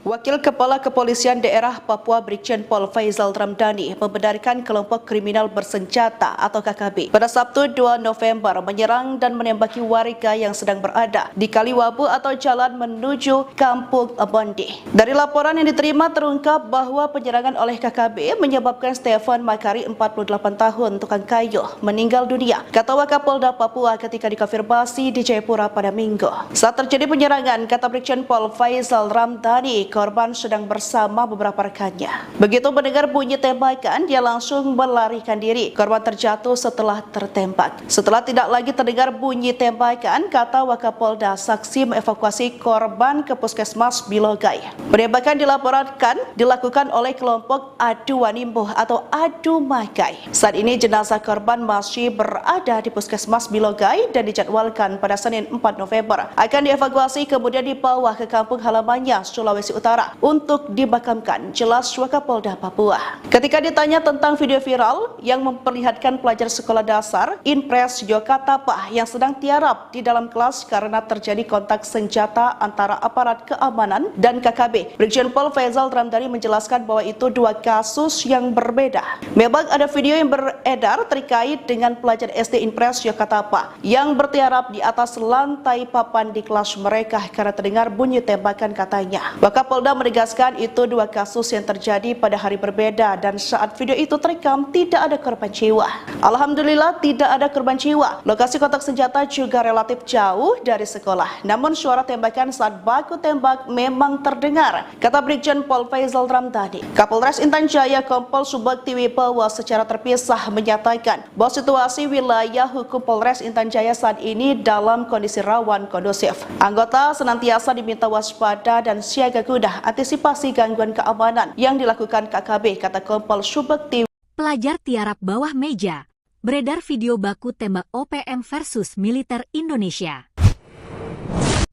Wakil Kepala Kepolisian Daerah Papua Brigjen Pol Faizal Ramdhani membenarkan kelompok kriminal bersenjata atau KKB pada Sabtu 2 November menyerang dan menembaki warga yang sedang berada di Kaliwabu atau jalan menuju Kampung Bondi. Dari laporan yang diterima terungkap bahwa penyerangan oleh KKB menyebabkan Stefan Makari 48 tahun tukang kayu meninggal dunia, kata Wakapolda Papua ketika dikonfirmasi di Jayapura pada Minggu. Saat terjadi penyerangan, kata Brigjen Pol Faizal Ramdhani, korban sedang bersama beberapa rekannya. Begitu mendengar bunyi tembakan, dia langsung melarikan diri. Korban terjatuh setelah tertembak. Setelah tidak lagi terdengar bunyi tembakan, kata Wakapolda, saksi mengevakuasi korban ke Puskesmas Bilogai. Penembakan dilakukan oleh kelompok Adu Wanimbo atau Adu Makai. Saat ini jenazah korban masih berada di Puskesmas Bilogai dan dijadwalkan pada Senin 4 November akan dievakuasi kemudian dibawa ke kampung halamannya Sulawesi Utara untuk dimakamkan, jelas Wakapolda Papua. Ketika ditanya tentang video viral yang memperlihatkan pelajar sekolah dasar Inpres Yokatapa yang sedang tiarap di dalam kelas karena terjadi kontak senjata antara aparat keamanan dan KKB, Brigjen Pol Faizal Ramdhani menjelaskan bahwa itu dua kasus yang berbeda. Memang ada video yang beredar terkait dengan pelajar SD Inpres Yokatapa yang bertiarap di atas lantai papan di kelas mereka karena terdengar bunyi tembakan, katanya. Wakapolda menegaskan itu dua kasus yang terjadi pada hari berbeda dan saat video itu terekam tidak ada korban jiwa. Alhamdulillah tidak ada korban jiwa. Lokasi kontak senjata juga relatif jauh dari sekolah. Namun suara tembakan saat baku tembak memang terdengar, kata Brigjen Pol Faizal Ramdhani. Kapolres Intan Jaya Kompol Subakti Wibowo secara terpisah menyatakan bahwa situasi wilayah hukum Polres Intan Jaya saat ini dalam kondisi rawan kondusif. Anggota senantiasa diminta waspada dan siaga guna antisipasi gangguan keamanan yang dilakukan KKB, kata Kompol Subakti. Pelajar tiarap bawah meja, beredar video baku tembak OPM versus militer Indonesia.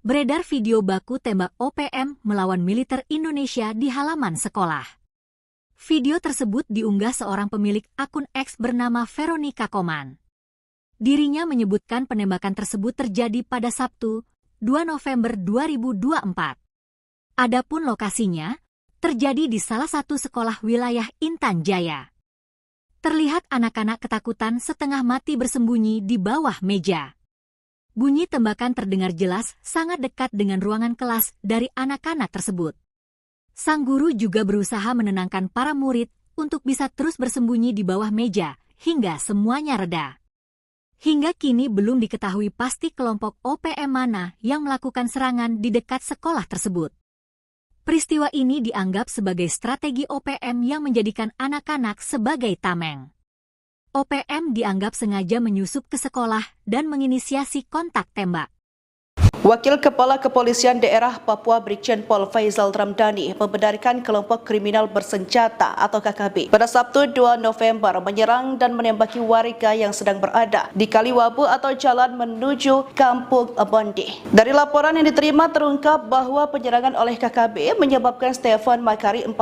Beredar video baku tembak OPM melawan militer Indonesia di halaman sekolah. Video tersebut diunggah seorang pemilik akun X bernama Veronica Koman. Dirinya menyebutkan penembakan tersebut terjadi pada Sabtu, 2 November 2024. Adapun lokasinya terjadi di salah satu sekolah wilayah Intan Jaya. Terlihat anak-anak ketakutan setengah mati bersembunyi di bawah meja. Bunyi tembakan terdengar jelas sangat dekat dengan ruangan kelas dari anak-anak tersebut. Sang guru juga berusaha menenangkan para murid untuk bisa terus bersembunyi di bawah meja hingga semuanya reda. Hingga kini belum diketahui pasti kelompok OPM mana yang melakukan serangan di dekat sekolah tersebut. Peristiwa ini dianggap sebagai strategi OPM yang menjadikan anak-anak sebagai tameng. OPM dianggap sengaja menyusup ke sekolah dan menginisiasi kontak tembak. Wakil Kepala Kepolisian Daerah Papua Brigjen Pol Faizal Ramdhani membenarkan kelompok kriminal bersenjata atau KKB pada Sabtu 2 November menyerang dan menembaki warga yang sedang berada di Kaliwabu atau jalan menuju Kampung Bondi. Dari laporan yang diterima terungkap bahwa penyerangan oleh KKB menyebabkan Stefan Makari 48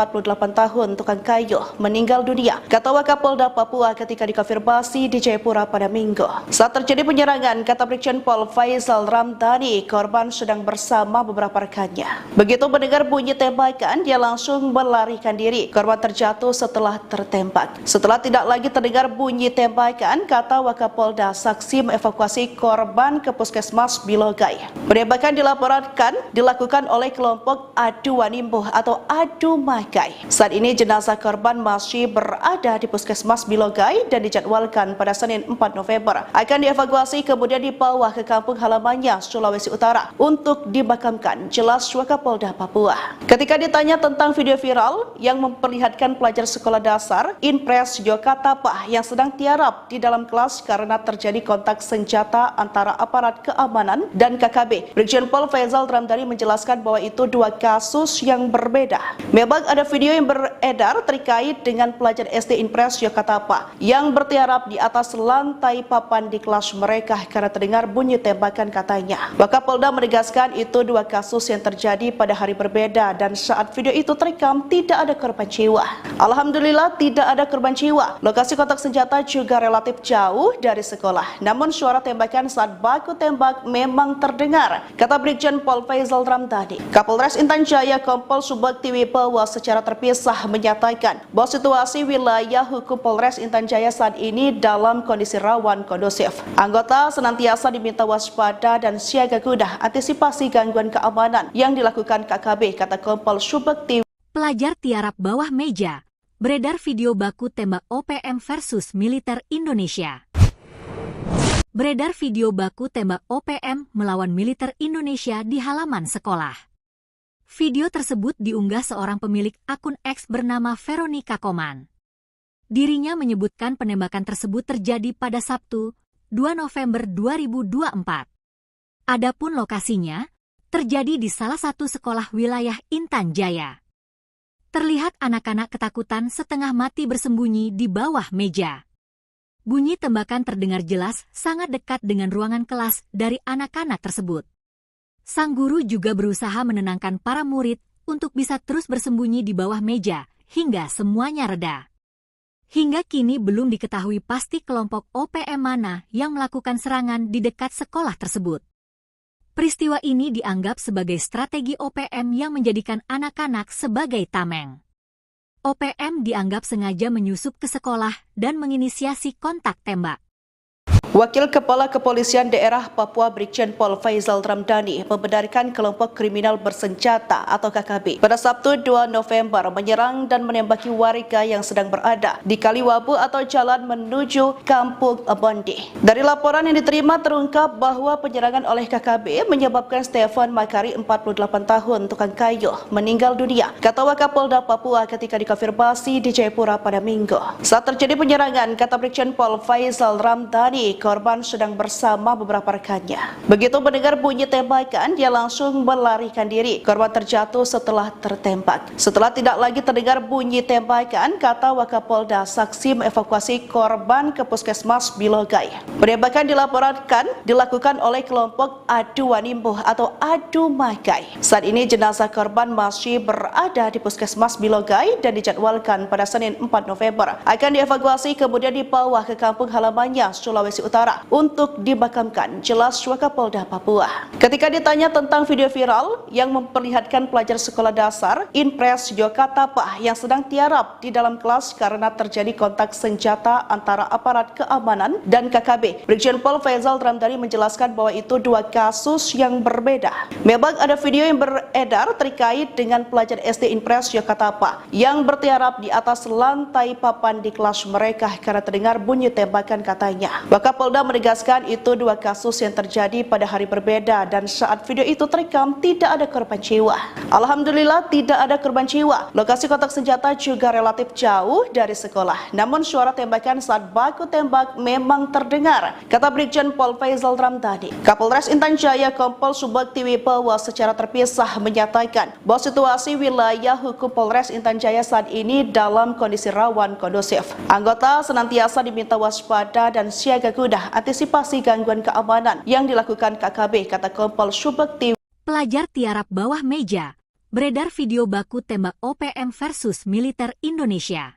tahun tukang kayu meninggal dunia, kata Wakapolda Papua ketika dikonfirmasi di Jayapura pada Minggu. Saat terjadi penyerangan, kata Brigjen Pol Faizal Ramdhani, korban sedang bersama beberapa rekannya. Begitu mendengar bunyi tembakan, dia langsung melarikan diri. Korban terjatuh setelah tertembak. Setelah tidak lagi terdengar bunyi tembakan, kata Wakapolda, saksi mengevakuasi korban ke Puskesmas Bilogai. Penembakan dilakukan oleh kelompok Adu Wanimbo atau Adu Makai. Saat ini jenazah korban masih berada di Puskesmas Bilogai dan dijadwalkan pada Senin 4 November akan dievakuasi kemudian dibawa ke kampung halamannya Sulawesi Utara untuk dimakamkan, jelas Wakapolda Papua. Ketika ditanya tentang video viral yang memperlihatkan pelajar sekolah dasar Inpres Yokatapa yang sedang tiarap di dalam kelas karena terjadi kontak senjata antara aparat keamanan dan KKB, Brigjen Pol Faizal Ramdhani menjelaskan bahwa itu dua kasus yang berbeda. Memang ada video yang beredar terkait dengan pelajar SD Inpres Yokatapa yang bertiarap di atas lantai papan di kelas mereka karena terdengar bunyi tembakan, katanya. Wakapolda menegaskan itu dua kasus yang terjadi pada hari berbeda dan saat video itu terekam tidak ada korban jiwa. Alhamdulillah tidak ada korban jiwa. Lokasi kontak senjata juga relatif jauh dari sekolah. Namun suara tembakan saat baku tembak memang terdengar, kata Brigjen Pol Faizal Ramdhani. Kapolres Intan Jaya Kompol Subakti Wibowo secara terpisah menyatakan bahwa situasi wilayah hukum Polres Intan Jaya saat ini dalam kondisi rawan kondusif. Anggota senantiasa diminta waspada dan siaga guna antisipasi gangguan keamanan yang dilakukan KKB, kata Kompol Subakti. Pelajar tiarap bawah meja, beredar video baku tembak OPM versus militer Indonesia. Beredar video baku tembak OPM melawan militer Indonesia di halaman sekolah. Video tersebut diunggah seorang pemilik akun X bernama Veronica Koman. Dirinya menyebutkan penembakan tersebut terjadi pada Sabtu, 2 November 2024. Adapun lokasinya, terjadi di salah satu sekolah wilayah Intan Jaya. Terlihat anak-anak ketakutan setengah mati bersembunyi di bawah meja. Bunyi tembakan terdengar jelas sangat dekat dengan ruangan kelas dari anak-anak tersebut. Sang guru juga berusaha menenangkan para murid untuk bisa terus bersembunyi di bawah meja hingga semuanya reda. Hingga kini belum diketahui pasti kelompok OPM mana yang melakukan serangan di dekat sekolah tersebut. Peristiwa ini dianggap sebagai strategi OPM yang menjadikan anak-anak sebagai tameng. OPM dianggap sengaja menyusup ke sekolah dan menginisiasi kontak tembak. Wakil Kepala Kepolisian Daerah Papua Brigjen Pol Faizal Ramdhani membenarkan kelompok kriminal bersenjata atau KKB pada Sabtu 2 November menyerang dan menembaki warga yang sedang berada di Kaliwabu atau jalan menuju Kampung Bondi. Dari laporan yang diterima terungkap bahwa penyerangan oleh KKB menyebabkan Stefan Makari 48 tahun tukang kayu meninggal dunia, kata Wakapolda Papua ketika dikonfirmasi di Jayapura pada Minggu. Saat terjadi penyerangan, kata Brigjen Pol Faizal Ramdhani, korban sedang bersama beberapa rekannya. Begitu mendengar bunyi tembakan, dia langsung melarikan diri. Korban terjatuh setelah tertembak. Setelah tidak lagi terdengar bunyi tembakan, kata Wakapolda, saksi mengevakuasi korban ke Puskesmas Bilogai. Penembakan dilakukan oleh kelompok Adu Wanimbuh atau Adu Magai. Saat ini jenazah korban masih berada di Puskesmas Bilogai dan dijadwalkan pada Senin 4 November akan dievakuasi kemudian dibawa ke kampung halamannya Sulawesi Utara untuk dimakamkan, jelas Wakapolda Papua. Ketika ditanya tentang video viral yang memperlihatkan pelajar sekolah dasar Inpres Yokatapa yang sedang tiarap di dalam kelas karena terjadi kontak senjata antara aparat keamanan dan KKB, Brigjen Pol Faizal Ramdhani menjelaskan bahwa itu dua kasus yang berbeda. Memang ada video yang beredar terkait dengan pelajar SD Inpres Yokatapa yang bertiarap di atas lantai papan di kelas mereka karena terdengar bunyi tembakan, katanya. Wakapolda menegaskan itu dua kasus yang terjadi pada hari berbeda dan saat video itu terekam tidak ada korban jiwa. Alhamdulillah tidak ada korban jiwa. Lokasi kontak senjata juga relatif jauh dari sekolah. Namun suara tembakan saat baku tembak memang terdengar, kata Brigjen Pol Faizal Ramdhani. Kapolres Intan Jaya Kompol Subakti Wibowo secara terpisah menyatakan bahwa situasi wilayah hukum Polres Intan Jaya saat ini dalam kondisi rawan kondusif. Anggota senantiasa diminta waspada dan siaga guna antisipasi gangguan keamanan yang dilakukan KKB, kata Kompol Subakti. Pelajar tiarap bawah meja, beredar video baku tembak OPM versus militer Indonesia.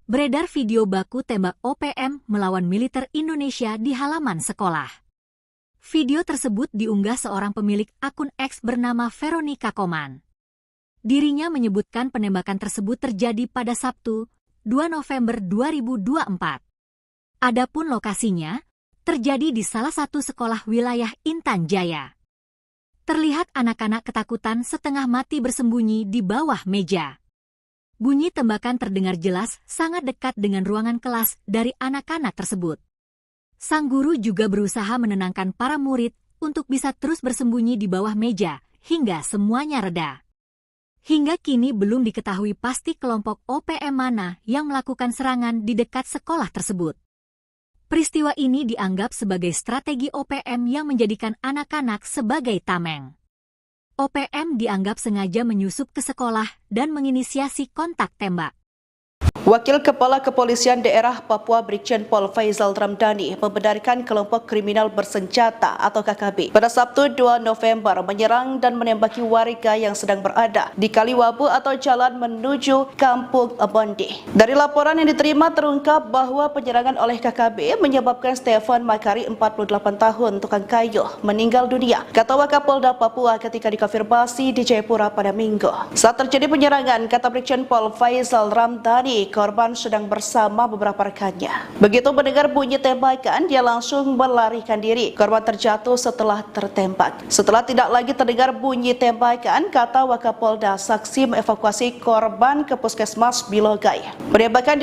Beredar video baku tembak OPM melawan militer Indonesia di halaman sekolah. Video tersebut diunggah seorang pemilik akun X bernama Veronica Koman. Dirinya menyebutkan penembakan tersebut terjadi pada Sabtu, 2 November 2024. Adapun lokasinya, terjadi di salah satu sekolah wilayah Intan Jaya. Terlihat anak-anak ketakutan setengah mati bersembunyi di bawah meja. Bunyi tembakan terdengar jelas sangat dekat dengan ruangan kelas dari anak-anak tersebut. Sang guru juga berusaha menenangkan para murid untuk bisa terus bersembunyi di bawah meja hingga semuanya reda. Hingga kini belum diketahui pasti kelompok OPM mana yang melakukan serangan di dekat sekolah tersebut. Peristiwa ini dianggap sebagai strategi OPM yang menjadikan anak-anak sebagai tameng. OPM dianggap sengaja menyusup ke sekolah dan menginisiasi kontak tembak. Wakil Kepala Kepolisian Daerah Papua Brigjen Pol Faizal Ramdhani membenarkan kelompok kriminal bersenjata atau KKB pada Sabtu 2 November menyerang dan menembaki warga yang sedang berada di Kaliwabu atau jalan menuju Kampung Bondi. Dari laporan yang diterima terungkap bahwa penyerangan oleh KKB menyebabkan Stefan Makari 48 tahun tukang kayu meninggal dunia, kata Wakapolda Papua ketika dikonfirmasi di Jayapura pada Minggu. Saat terjadi penyerangan, kata Brigjen Pol Faizal Ramdhani, korban sedang bersama beberapa rekannya. Begitu mendengar bunyi tembakan, dia langsung melarikan diri. Korban terjatuh setelah tertembak. Setelah tidak lagi terdengar bunyi tembakan, kata Wakapolda, saksi mengevakuasi korban ke Puskesmas Bilogai. Penembakan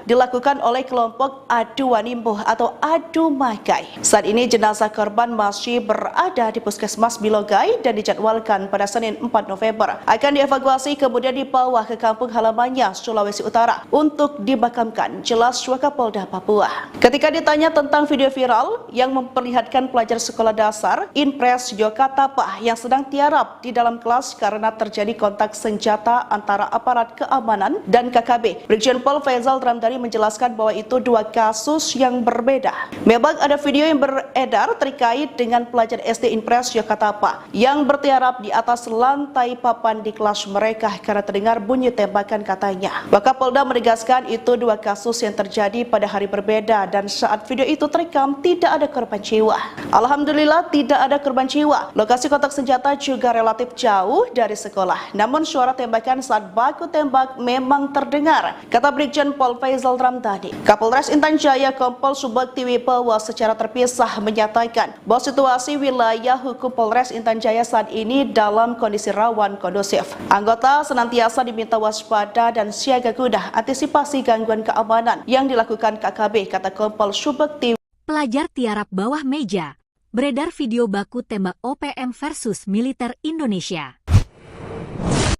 dilakukan oleh kelompok Adu Wanimbuh atau Adu Makai. Saat ini jenazah korban masih berada di Puskesmas Bilogai dan dijadwalkan pada Senin 4 November akan dievakuasi kemudian dibawa ke kampung halamannya Sulawesi Utara untuk dimakamkan, jelas Wakapolda Papua. Ketika ditanya tentang video viral yang memperlihatkan pelajar sekolah dasar Inpres Yokatapa yang sedang tiarap di dalam kelas karena terjadi kontak senjata antara aparat keamanan dan KKB, Brigjen Pol Faizal Ramdhani menjelaskan bahwa itu dua kasus yang berbeda. Memang ada video yang beredar terkait dengan pelajar SD Inpres Yokatapa yang bertiarap di atas lantai papan di kelas mereka karena terdengar bunyi tembakan, katanya. Wakapolda menegaskan itu dua kasus yang terjadi pada hari berbeda dan saat video itu terekam tidak ada korban jiwa. Alhamdulillah tidak ada korban jiwa. Lokasi kontak senjata juga relatif jauh dari sekolah. Namun suara tembakan saat baku tembak memang terdengar, kata Brigjen Pol Faizal Ramdhani. Kapolres Intan Jaya Kompol Subakti Wibowo secara terpisah menyatakan bahwa situasi wilayah hukum Polres Intan Jaya saat ini dalam kondisi rawan kondusif. Anggota senantiasa diminta waspada dan siaga guna antisipasi gangguan keamanan yang dilakukan KKB, kata Kompol Subakti. Pelajar tiarap bawah meja, beredar video baku tembak OPM versus militer Indonesia.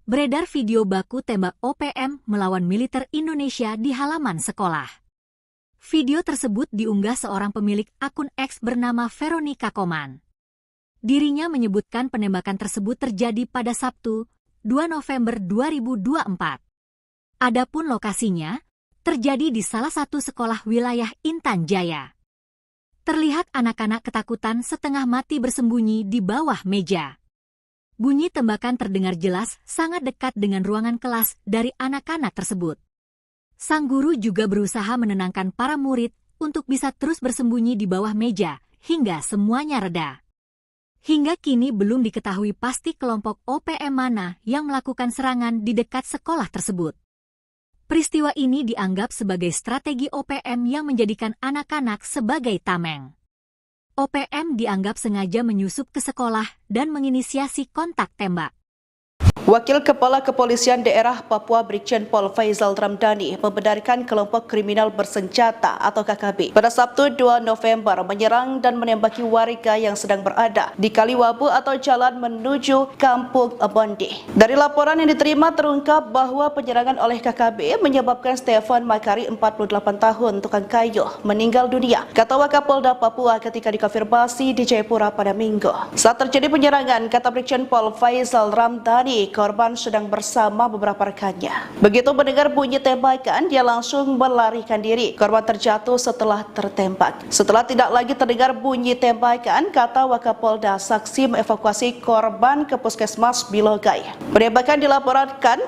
Beredar video baku tembak OPM melawan militer Indonesia di halaman sekolah. Video tersebut diunggah seorang pemilik akun X bernama Veronica Koman. Dirinya menyebutkan penembakan tersebut terjadi pada Sabtu, 2 November 2024. Adapun lokasinya terjadi di salah satu sekolah wilayah Intan Jaya. Terlihat anak-anak ketakutan setengah mati bersembunyi di bawah meja. Bunyi tembakan terdengar jelas sangat dekat dengan ruangan kelas dari anak-anak tersebut. Sang guru juga berusaha menenangkan para murid untuk bisa terus bersembunyi di bawah meja hingga semuanya reda. Hingga kini belum diketahui pasti kelompok OPM mana yang melakukan serangan di dekat sekolah tersebut. Peristiwa ini dianggap sebagai strategi OPM yang menjadikan anak-anak sebagai tameng. OPM dianggap sengaja menyusup ke sekolah dan menginisiasi kontak tembak. Wakil Kepala Kepolisian Daerah Papua Brigjen Pol Faizal Ramdhani membenarkan kelompok kriminal bersenjata atau KKB pada Sabtu 2 November menyerang dan menembaki warga yang sedang berada di Kaliwabu atau jalan menuju Kampung Bondi. Dari laporan yang diterima terungkap bahwa penyerangan oleh KKB menyebabkan Stefan Makari 48 tahun tukang kayu meninggal dunia, kata Wakapolda Papua ketika dikonfirmasi di Jayapura pada Minggu. Saat terjadi penyerangan, kata Brigjen Pol Faizal Ramdhani, korban sedang bersama beberapa rekannya. Begitu mendengar bunyi tembakan, dia langsung melarikan diri. Korban terjatuh setelah tertembak. Setelah tidak lagi terdengar bunyi tembakan, kata Wakapolda, saksi mengevakuasi korban ke Puskesmas Bilogai. Penembakan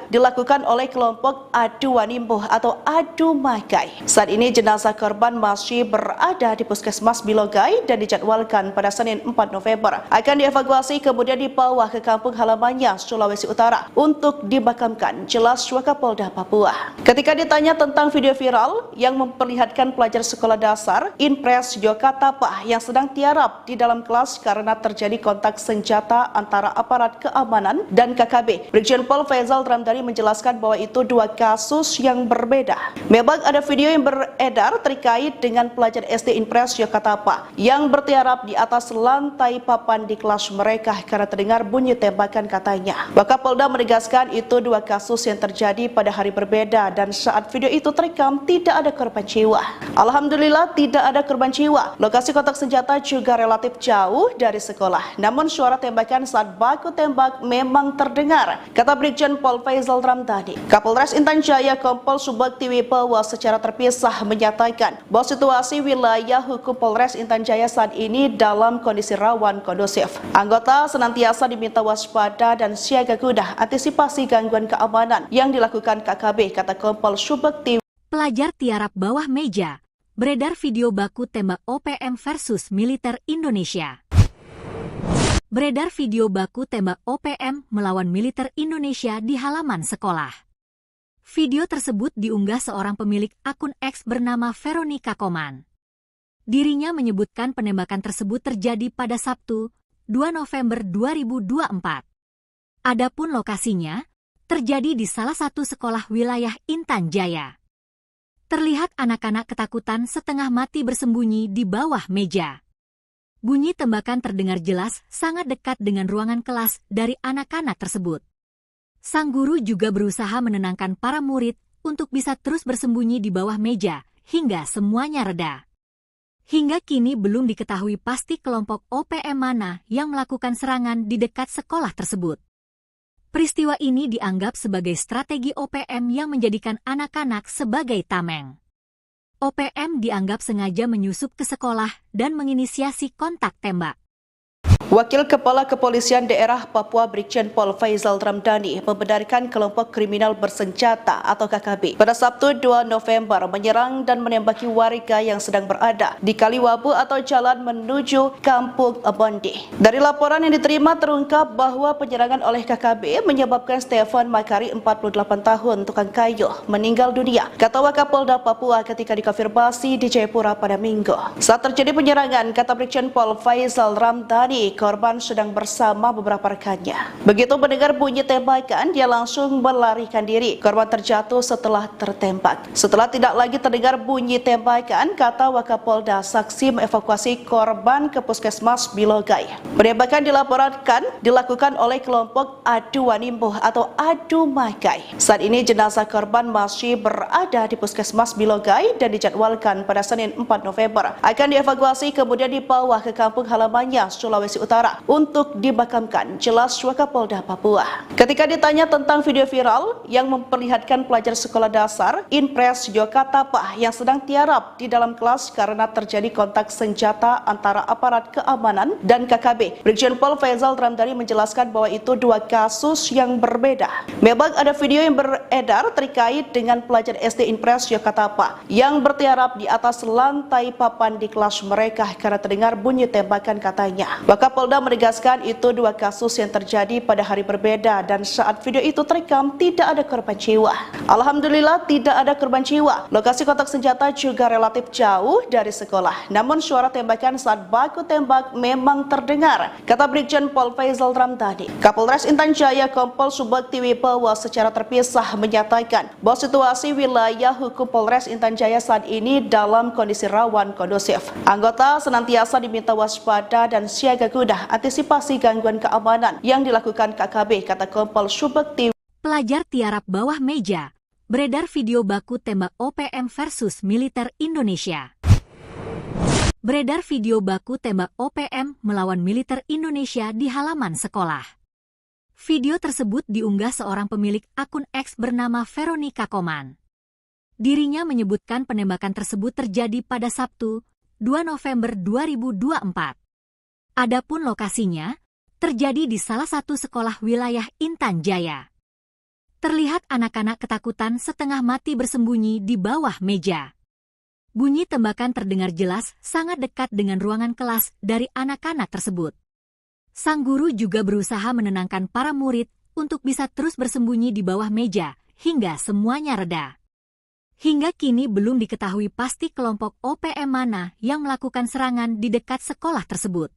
dilakukan oleh kelompok Adu Wanimbuh atau Adu Makai. Saat ini jenazah korban masih berada di Puskesmas Bilogai dan dijadwalkan pada Senin 4 November akan dievakuasi kemudian dibawa ke kampung halamannya Sulawesi Utara untuk dimakamkan, jelas Wakapolda Papua. Ketika ditanya tentang video viral yang memperlihatkan pelajar sekolah dasar Inpres Yokatapa yang sedang tiarap di dalam kelas karena terjadi kontak senjata antara aparat keamanan dan KKB, Brigjen Pol Faizal Ramdhani menjelaskan bahwa itu dua kasus yang berbeda. Memang ada video yang beredar terkait dengan pelajar SD Inpres Yokatapa yang bertiarap di atas lantai papan di kelas mereka karena terdengar bunyi tembakan, katanya. Wakapolda menegaskan itu dua kasus yang terjadi pada hari berbeda dan saat video itu terekam tidak ada korban jiwa. Alhamdulillah tidak ada korban jiwa. Lokasi kontak senjata juga relatif jauh dari sekolah. Namun suara tembakan saat baku tembak memang terdengar, kata Brigjen Pol Faizal Ramdhani. Kapolres Intan Jaya Kompol Subakti Wibowo secara terpisah menyatakan bahwa situasi wilayah hukum Polres Intan Jaya saat ini dalam kondisi rawan kondusif. Anggota senantiasa diminta waspada dan siaga guna antisipasi gangguan keamanan yang dilakukan KKB, kata Kompol Subakti. Pelajar tiarap bawah meja, beredar video baku tembak OPM versus militer Indonesia. Beredar video baku tembak OPM melawan militer Indonesia di halaman sekolah. Video tersebut diunggah seorang pemilik akun X bernama Veronica Koman. Dirinya menyebutkan penembakan tersebut terjadi pada Sabtu, 2 November 2024. Adapun lokasinya terjadi di salah satu sekolah wilayah Intan Jaya. Terlihat anak-anak ketakutan setengah mati bersembunyi di bawah meja. Bunyi tembakan terdengar jelas sangat dekat dengan ruangan kelas dari anak-anak tersebut. Sang guru juga berusaha menenangkan para murid untuk bisa terus bersembunyi di bawah meja hingga semuanya reda. Hingga kini belum diketahui pasti kelompok OPM mana yang melakukan serangan di dekat sekolah tersebut. Peristiwa ini dianggap sebagai strategi OPM yang menjadikan anak-anak sebagai tameng. OPM dianggap sengaja menyusup ke sekolah dan menginisiasi kontak tembak. Wakil Kepala Kepolisian Daerah Papua Brigjen Pol Faizal Ramdhani membenarkan kelompok kriminal bersenjata atau KKB pada Sabtu 2 November menyerang dan menembaki warga yang sedang berada di Kaliwabu atau jalan menuju Kampung Bondi. Dari laporan yang diterima terungkap bahwa penyerangan oleh KKB menyebabkan Stefan Makari 48 tahun tukang kayu meninggal dunia, kata Wakapolda Papua ketika dikonfirmasi di Jayapura pada Minggu. Saat terjadi penyerangan, kata Brigjen Pol Faizal Ramdhani, korban sedang bersama beberapa rekannya. Begitu mendengar bunyi tembakan, dia langsung melarikan diri. Korban terjatuh setelah tertembak. Setelah tidak lagi terdengar bunyi tembakan, kata Wakapolda, saksi mengevakuasi korban ke Puskesmas Bilogai. Penembakan dilakukan oleh kelompok Adu Wanimbo atau Adu Makai. Saat ini jenazah korban masih berada di Puskesmas Bilogai dan dijadwalkan pada Senin 4 November akan dievakuasi kemudian dibawa ke kampung halamannya Sulawesi Utara untuk dimakamkan, jelas Wakapolda Papua. Ketika ditanya tentang video viral yang memperlihatkan pelajar sekolah dasar Inpres Yokatapa yang sedang tiarap di dalam kelas karena terjadi kontak senjata antara aparat keamanan dan KKB, Brigjen Pol Faizal Ramdhani menjelaskan bahwa itu dua kasus yang berbeda. Memang ada video yang beredar terkait dengan pelajar SD Inpres Yokatapa yang bertiarap di atas lantai papan di kelas mereka karena terdengar bunyi tembakan, katanya. Wakapolda menegaskan itu dua kasus yang terjadi pada hari berbeda dan saat video itu terekam tidak ada korban jiwa. Alhamdulillah tidak ada korban jiwa. Lokasi kontak senjata juga relatif jauh dari sekolah. Namun suara tembakan saat baku tembak memang terdengar, kata Brigjen Pol Faizal Ramdhani. Kapolres Intan Jaya Kompol Subakti Wibowo secara terpisah menyatakan bahwa situasi wilayah hukum Polres Intan Jaya saat ini dalam kondisi rawan kondusif. Anggota senantiasa diminta waspada dan siaga guna antisipasi gangguan keamanan yang dilakukan KKB, kata Kompol Subakti. Pelajar tiarap bawah meja, beredar video baku tembak OPM versus militer Indonesia. Beredar video baku tembak OPM melawan militer Indonesia di halaman sekolah. Video tersebut diunggah seorang pemilik akun X bernama Veronica Koman. Dirinya menyebutkan penembakan tersebut terjadi pada Sabtu, 2 November 2024. Adapun lokasinya terjadi di salah satu sekolah wilayah Intan Jaya. Terlihat anak-anak ketakutan setengah mati bersembunyi di bawah meja. Bunyi tembakan terdengar jelas sangat dekat dengan ruangan kelas dari anak-anak tersebut. Sang guru juga berusaha menenangkan para murid untuk bisa terus bersembunyi di bawah meja hingga semuanya reda. Hingga kini belum diketahui pasti kelompok OPM mana yang melakukan serangan di dekat sekolah tersebut.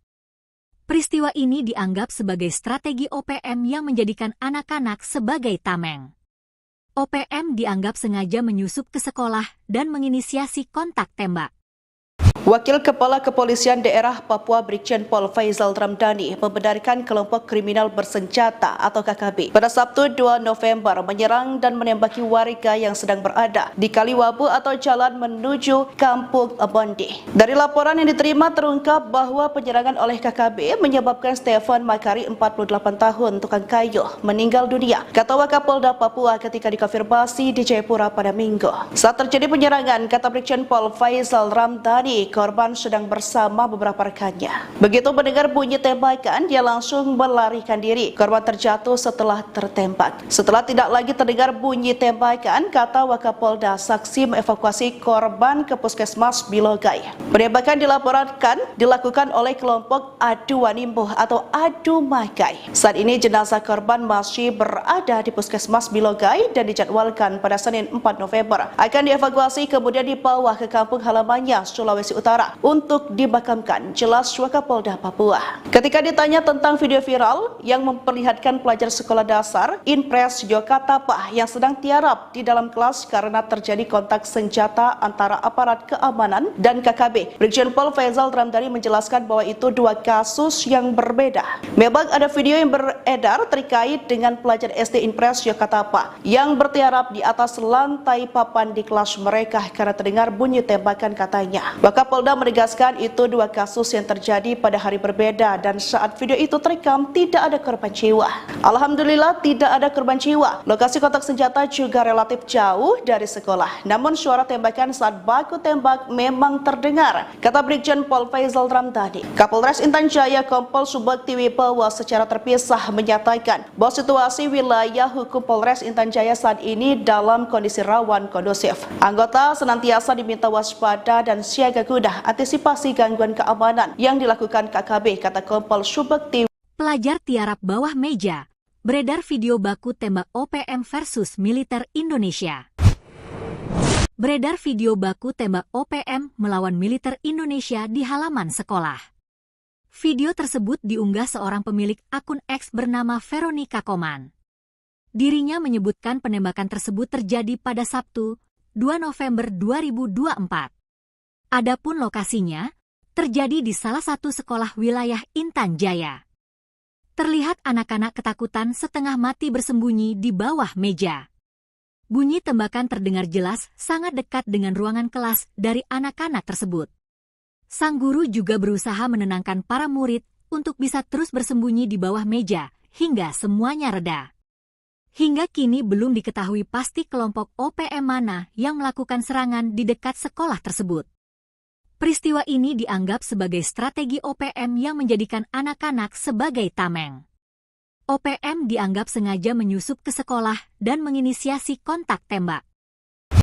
Peristiwa ini dianggap sebagai strategi OPM yang menjadikan anak-anak sebagai tameng. OPM dianggap sengaja menyusup ke sekolah dan menginisiasi kontak tembak. Wakil Kepala Kepolisian Daerah Papua Brigjen Pol Faizal Ramdhani membenarkan kelompok kriminal bersenjata atau KKB pada Sabtu 2 November menyerang dan menembaki warga yang sedang berada di Kaliwabu atau jalan menuju Kampung Bondi. Dari laporan yang diterima terungkap bahwa penyerangan oleh KKB menyebabkan Stefan Makari 48 tahun tukang kayu meninggal dunia, kata Wakapolda Papua ketika dikonfirmasi di Jayapura pada Minggu. Saat terjadi penyerangan, kata Brigjen Pol Faizal Ramdhani, korban sedang bersama beberapa rekannya. Begitu mendengar bunyi tembakan, dia langsung melarikan diri. Korban terjatuh setelah tertembak. Setelah tidak lagi terdengar bunyi tembakan, kata Wakapolda, saksi mengevakuasi korban ke Puskesmas Bilogai. Penembakan dilakukan oleh kelompok Adu Wanimbuh atau Adu Makai. Saat ini jenazah korban masih berada di Puskesmas Bilogai dan dijadwalkan pada Senin 4 November akan dievakuasi kemudian dibawa ke kampung halamannya Sulawesi Utara untuk dimakamkan, jelas Wakapolda Papua. Ketika ditanya tentang video viral yang memperlihatkan pelajar sekolah dasar Inpres Yokatapa yang sedang tiarap di dalam kelas karena terjadi kontak senjata antara aparat keamanan dan KKB, Brigjen Pol Faizal Ramdhani menjelaskan bahwa itu dua kasus yang berbeda. Memang ada video yang beredar terkait dengan pelajar SD Inpres Yokatapa yang bertiarap di atas lantai papan di kelas mereka karena terdengar bunyi tembakan, katanya. Wakapolda menegaskan itu dua kasus yang terjadi pada hari berbeda dan saat video itu terekam tidak ada korban jiwa. Alhamdulillah tidak ada korban jiwa. Lokasi kontak senjata juga relatif jauh dari sekolah. Namun suara tembakan saat baku tembak memang terdengar, kata Brigjen Pol Faizal Ramdhani. Kapolres Intan Jaya Kompol Subakti Wibowo secara terpisah menyatakan bahwa situasi wilayah hukum Polres Intan Jaya saat ini dalam kondisi rawan kondusif. Anggota senantiasa diminta waspada dan siaga guna antisipasi gangguan keamanan yang dilakukan KKB, kata Kompol Subakti. Pelajar tiarap bawah meja, beredar video baku tembak OPM versus militer Indonesia. Beredar video baku tembak OPM melawan militer Indonesia di halaman sekolah. Video tersebut diunggah seorang pemilik akun X bernama Veronica Koman. Dirinya menyebutkan penembakan tersebut terjadi pada Sabtu, 2 November 2024. Adapun lokasinya terjadi di salah satu sekolah wilayah Intan Jaya. Terlihat anak-anak ketakutan setengah mati bersembunyi di bawah meja. Bunyi tembakan terdengar jelas sangat dekat dengan ruangan kelas dari anak-anak tersebut. Sang guru juga berusaha menenangkan para murid untuk bisa terus bersembunyi di bawah meja hingga semuanya reda. Hingga kini belum diketahui pasti kelompok OPM mana yang melakukan serangan di dekat sekolah tersebut. Peristiwa ini dianggap sebagai strategi OPM yang menjadikan anak-anak sebagai tameng. OPM dianggap sengaja menyusup ke sekolah dan menginisiasi kontak tembak.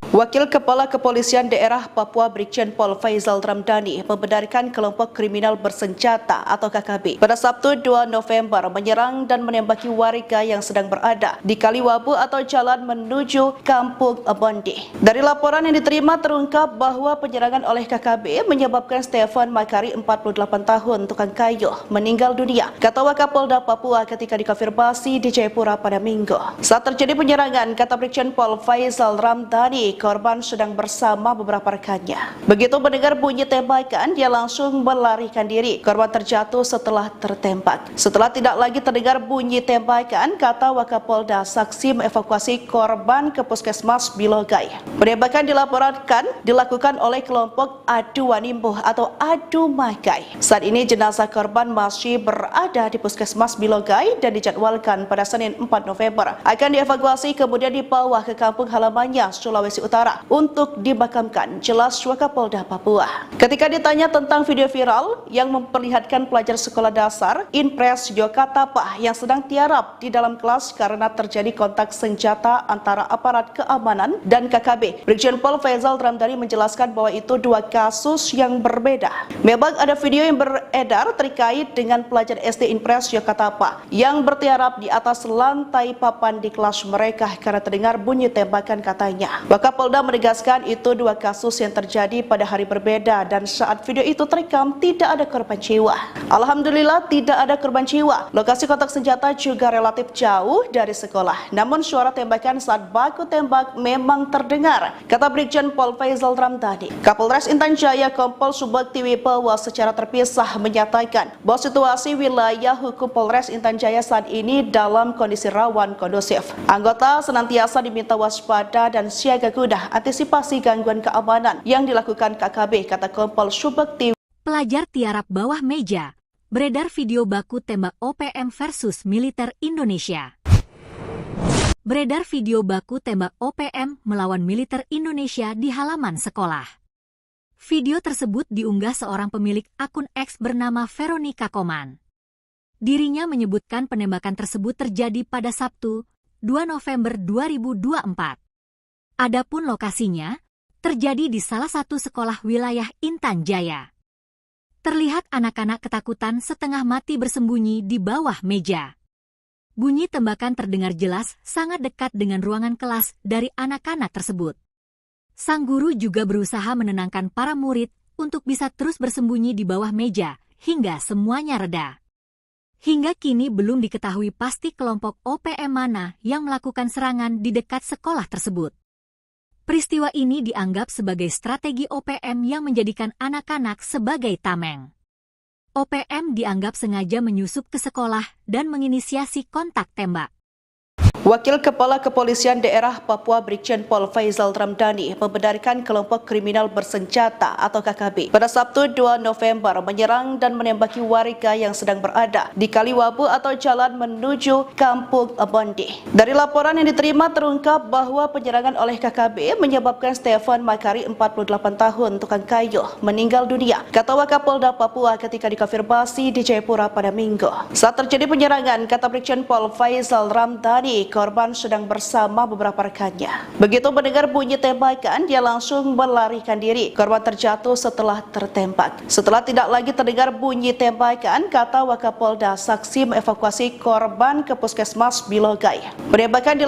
Wakil Kepala Kepolisian Daerah Papua Brigjen Pol Faizal Ramdhani membenarkan kelompok kriminal bersenjata atau KKB pada Sabtu 2 November menyerang dan menembaki warga yang sedang berada di Kaliwabu atau jalan menuju Kampung Bondi. Dari laporan yang diterima terungkap bahwa penyerangan oleh KKB menyebabkan Stefan Makari 48 tahun tukang kayu meninggal dunia, kata Wakapolda Papua ketika dikonfirmasi di Jayapura pada Minggu. Saat terjadi penyerangan, kata Brigjen Pol Faizal Ramdhani, korban sedang bersama beberapa rekannya. Begitu mendengar bunyi tembakan, dia langsung melarikan diri. Korban terjatuh setelah tertembak. Setelah tidak lagi terdengar bunyi tembakan, kata Wakapolda, saksi mengevakuasi korban ke Puskesmas Bilogai. Penembakan dilakukan oleh kelompok Adu Wanimbuh atau Adu Makai. Saat ini jenazah korban masih berada di Puskesmas Bilogai dan dijadwalkan pada Senin 4 November akan dievakuasi kemudian dibawa ke kampung halamannya Sulawesi Utara untuk dimakamkan, jelas Wakapolda Papua. Ketika ditanya tentang video viral yang memperlihatkan pelajar sekolah dasar Inpres Yokatapa yang sedang tiarap di dalam kelas karena terjadi kontak senjata antara aparat keamanan dan KKB, Brigjen Pol Faizal Ramdhani menjelaskan bahwa itu dua kasus yang berbeda. Memang ada video yang beredar terkait dengan pelajar SD Inpres Yokatapa yang bertiarap di atas lantai papan di kelas mereka karena terdengar bunyi tembakan, katanya. Wakapolda menegaskan itu dua kasus yang terjadi pada hari berbeda dan saat video itu terekam tidak ada korban jiwa. Alhamdulillah tidak ada korban jiwa. Lokasi kontak senjata juga relatif jauh dari sekolah. Namun suara tembakan saat baku tembak memang terdengar, kata Brigjen Pol Faizal Ramdhani. Kapolres Intan Jaya Kompol Subakti Wibowo secara terpisah menyatakan bahwa situasi wilayah hukum Polres Intan Jaya saat ini dalam kondisi rawan kondusif. Anggota senantiasa diminta waspada dan siaga guna antisipasi gangguan keamanan yang dilakukan KKB, kata Kompol Subakti. Pelajar tiarap bawah meja, beredar video baku tembak OPM versus militer Indonesia. Beredar video baku tembak OPM melawan militer Indonesia di halaman sekolah. Video tersebut diunggah seorang pemilik akun X bernama Veronica Koman. Dirinya menyebutkan penembakan tersebut terjadi pada Sabtu, 2 November 2024. Adapun lokasinya terjadi di salah satu sekolah wilayah Intan Jaya. Terlihat anak-anak ketakutan setengah mati bersembunyi di bawah meja. Bunyi tembakan terdengar jelas sangat dekat dengan ruangan kelas dari anak-anak tersebut. Sang guru juga berusaha menenangkan para murid untuk bisa terus bersembunyi di bawah meja hingga semuanya reda. Hingga kini belum diketahui pasti kelompok OPM mana yang melakukan serangan di dekat sekolah tersebut. Peristiwa ini dianggap sebagai strategi OPM yang menjadikan anak-anak sebagai tameng. OPM dianggap sengaja menyusup ke sekolah dan menginisiasi kontak tembak. Wakil Kepala Kepolisian Daerah Papua Brigjen Pol Faizal Ramdhani membenarkan kelompok kriminal bersenjata atau KKB pada Sabtu 2 November menyerang dan menembaki warga yang sedang berada di Kaliwabu atau jalan menuju Kampung Bondi. Dari laporan yang diterima terungkap bahwa penyerangan oleh KKB menyebabkan Stefan Makari 48 tahun tukang kayu meninggal dunia, kata Wakapolda Papua ketika dikonfirmasi di Jayapura pada Minggu. Saat terjadi penyerangan, kata Brigjen Pol Faizal Ramdhani, korban sedang bersama beberapa rekannya. Begitu mendengar bunyi tembakan, dia langsung melarikan diri. Korban terjatuh setelah tertembak. Setelah tidak lagi terdengar bunyi tembakan, kata Wakapolda, saksi mengevakuasi korban ke Puskesmas Bilogai. Penembakan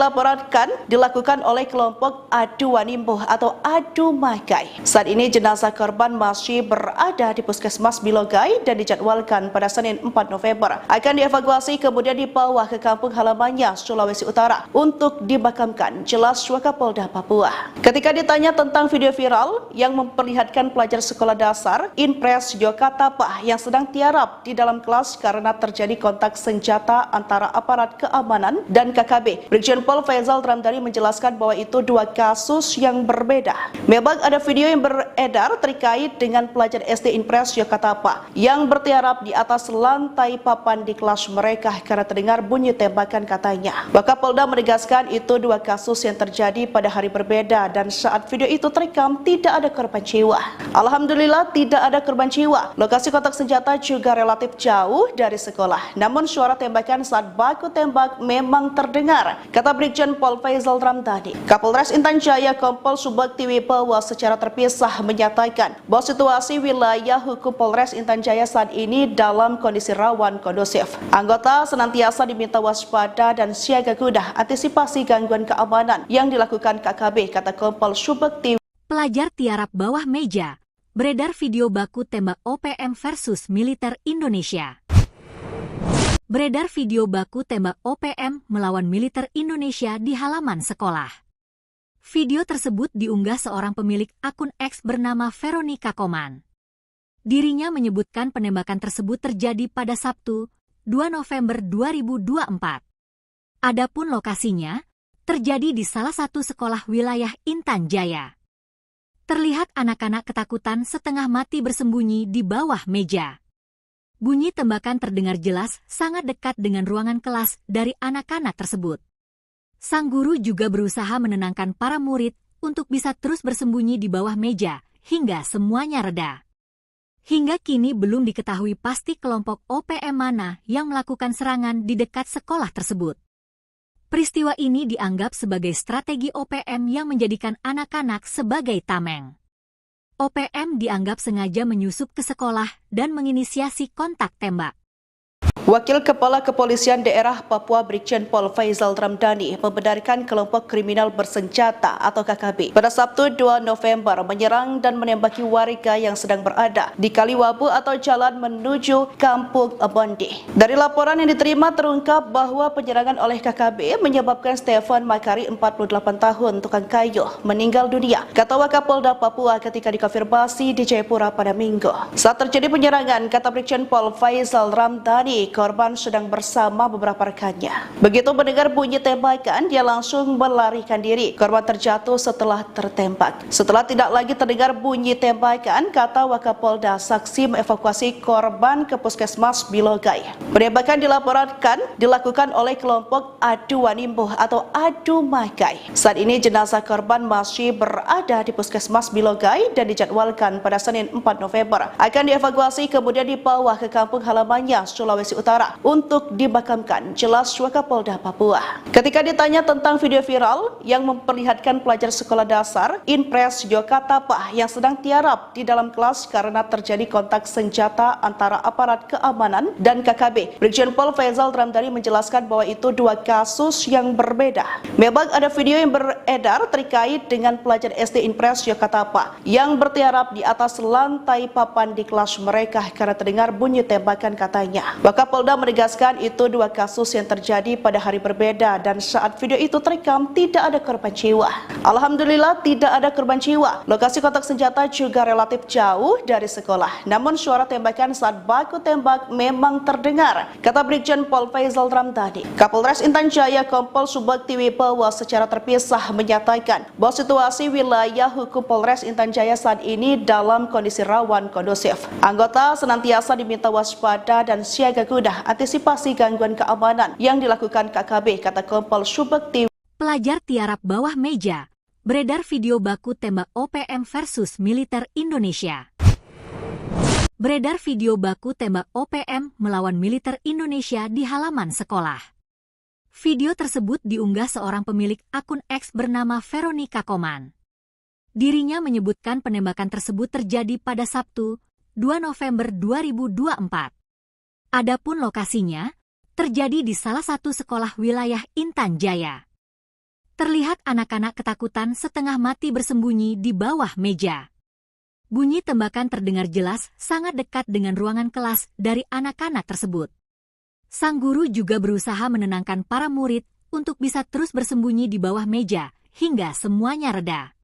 dilakukan oleh kelompok Adu Wanimbo atau Adu Makai. Saat ini jenazah korban masih berada di Puskesmas Bilogai dan dijadwalkan pada Senin 4 November akan dievakuasi kemudian dibawa ke kampung halamannya Sulawesi Utara untuk dimakamkan, jelas Wakapolda Papua. Ketika ditanya tentang video viral yang memperlihatkan pelajar sekolah dasar Inpres Yokatapa yang sedang tiarap di dalam kelas karena terjadi kontak senjata antara aparat keamanan dan KKB, Brigjen Pol Faizal Ramdhani menjelaskan bahwa itu dua kasus yang berbeda. Memang ada video yang beredar terkait dengan pelajar SD Inpres Yokatapa yang bertiarap di atas lantai papan di kelas mereka karena terdengar bunyi tembakan, katanya. Wakapolda menegaskan itu dua kasus yang terjadi pada hari berbeda dan saat video itu terekam tidak ada korban jiwa. Alhamdulillah tidak ada korban jiwa. Lokasi kontak senjata juga relatif jauh dari sekolah. Namun suara tembakan saat baku tembak memang terdengar, kata Brigjen Pol Faizal Ramdhani. Kapolres Intan Jaya Kompol Subakti Wibowo secara terpisah menyatakan bahwa situasi wilayah hukum Polres Intan Jaya saat ini dalam kondisi rawan kondusif. Anggota senantiasa diminta waspada dan siaga guna antisipasi gangguan keamanan yang dilakukan KKB, kata Kompol Subakti. Pelajar tiarap bawah meja, beredar video baku tembak OPM versus militer Indonesia. Beredar video baku tembak OPM melawan militer Indonesia di halaman sekolah. Video tersebut diunggah seorang pemilik akun X bernama Veronica Koman. Dirinya menyebutkan penembakan tersebut terjadi pada Sabtu, 2 November 2024. Adapun lokasinya terjadi di salah satu sekolah wilayah Intan Jaya. Terlihat anak-anak ketakutan setengah mati bersembunyi di bawah meja. Bunyi tembakan terdengar jelas sangat dekat dengan ruangan kelas dari anak-anak tersebut. Sang guru juga berusaha menenangkan para murid untuk bisa terus bersembunyi di bawah meja hingga semuanya reda. Hingga kini belum diketahui pasti kelompok OPM mana yang melakukan serangan di dekat sekolah tersebut. Peristiwa ini dianggap sebagai strategi OPM yang menjadikan anak-anak sebagai tameng. OPM dianggap sengaja menyusup ke sekolah dan menginisiasi kontak tembak. Wakil Kepala Kepolisian Daerah Papua Brigjen Pol Faizal Ramdhani membenarkan kelompok kriminal bersenjata atau KKB pada Sabtu 2 November menyerang dan menembaki warga yang sedang berada di Kaliwabu atau jalan menuju Kampung Bondi. Dari laporan yang diterima terungkap bahwa penyerangan oleh KKB menyebabkan Stefan Makari 48 tahun tukang kayu meninggal dunia, kata Wakapolda Papua ketika dikonfirmasi di Jayapura pada Minggu. Saat terjadi penyerangan, kata Brigjen Pol Faizal Ramdhani, korban sedang bersama beberapa rekannya. Begitu mendengar bunyi tembakan, dia langsung melarikan diri. Korban terjatuh setelah tertembak. Setelah tidak lagi terdengar bunyi tembakan, kata Wakapolda, saksi mengevakuasi korban ke Puskesmas Bilogai. Penembakan dilakukan oleh kelompok Adu Wanimbuh atau Adu Makai. Saat ini jenazah korban masih berada di Puskesmas Bilogai dan dijadwalkan pada Senin 4 November akan dievakuasi kemudian dibawa ke kampung halamannya Sulawesi Utara untuk dimakamkan, jelas Wakapolda Papua. Ketika ditanya tentang video viral yang memperlihatkan pelajar sekolah dasar Inpres Yokatapa yang sedang tiarap di dalam kelas karena terjadi kontak senjata antara aparat keamanan dan KKB, Brigjen Pol Faizal Ramdhani menjelaskan bahwa itu dua kasus yang berbeda. Memang ada video yang beredar terkait dengan pelajar SD Inpres Yokatapa yang bertiarap di atas lantai papan di kelas mereka karena terdengar bunyi tembakan, katanya. Wakapolda menegaskan itu dua kasus yang terjadi pada hari berbeda dan saat video itu terekam tidak ada korban jiwa. Alhamdulillah tidak ada korban jiwa. Lokasi kontak senjata juga relatif jauh dari sekolah. Namun suara tembakan saat baku tembak memang terdengar, kata Brigjen Pol Faizal Ramdhani. Kapolres Intan Jaya Kompol Subakti Wibowo secara terpisah menyatakan bahwa situasi wilayah hukum Polres Intan Jaya saat ini dalam kondisi rawan kondusif. Anggota senantiasa diminta waspada dan siaga guna antisipasi gangguan keamanan yang dilakukan KKB, kata Kompol Subakti. Pelajar tiarap bawah meja, beredar video baku tembak OPM versus militer Indonesia. Beredar video baku tembak OPM melawan militer Indonesia di halaman sekolah. Video tersebut diunggah seorang pemilik akun X bernama Veronica Koman. Dirinya menyebutkan penembakan tersebut terjadi pada Sabtu, 2 November 2024. Adapun lokasinya terjadi di salah satu sekolah wilayah Intan Jaya. Terlihat anak-anak ketakutan setengah mati bersembunyi di bawah meja. Bunyi tembakan terdengar jelas sangat dekat dengan ruangan kelas dari anak-anak tersebut. Sang guru juga berusaha menenangkan para murid untuk bisa terus bersembunyi di bawah meja hingga semuanya reda.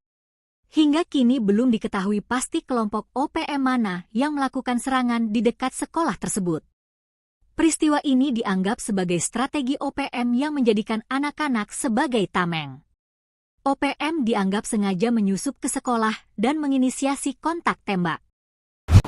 Hingga kini belum diketahui pasti kelompok OPM mana yang melakukan serangan di dekat sekolah tersebut. Peristiwa ini dianggap sebagai strategi OPM yang menjadikan anak-anak sebagai tameng. OPM dianggap sengaja menyusup ke sekolah dan menginisiasi kontak tembak.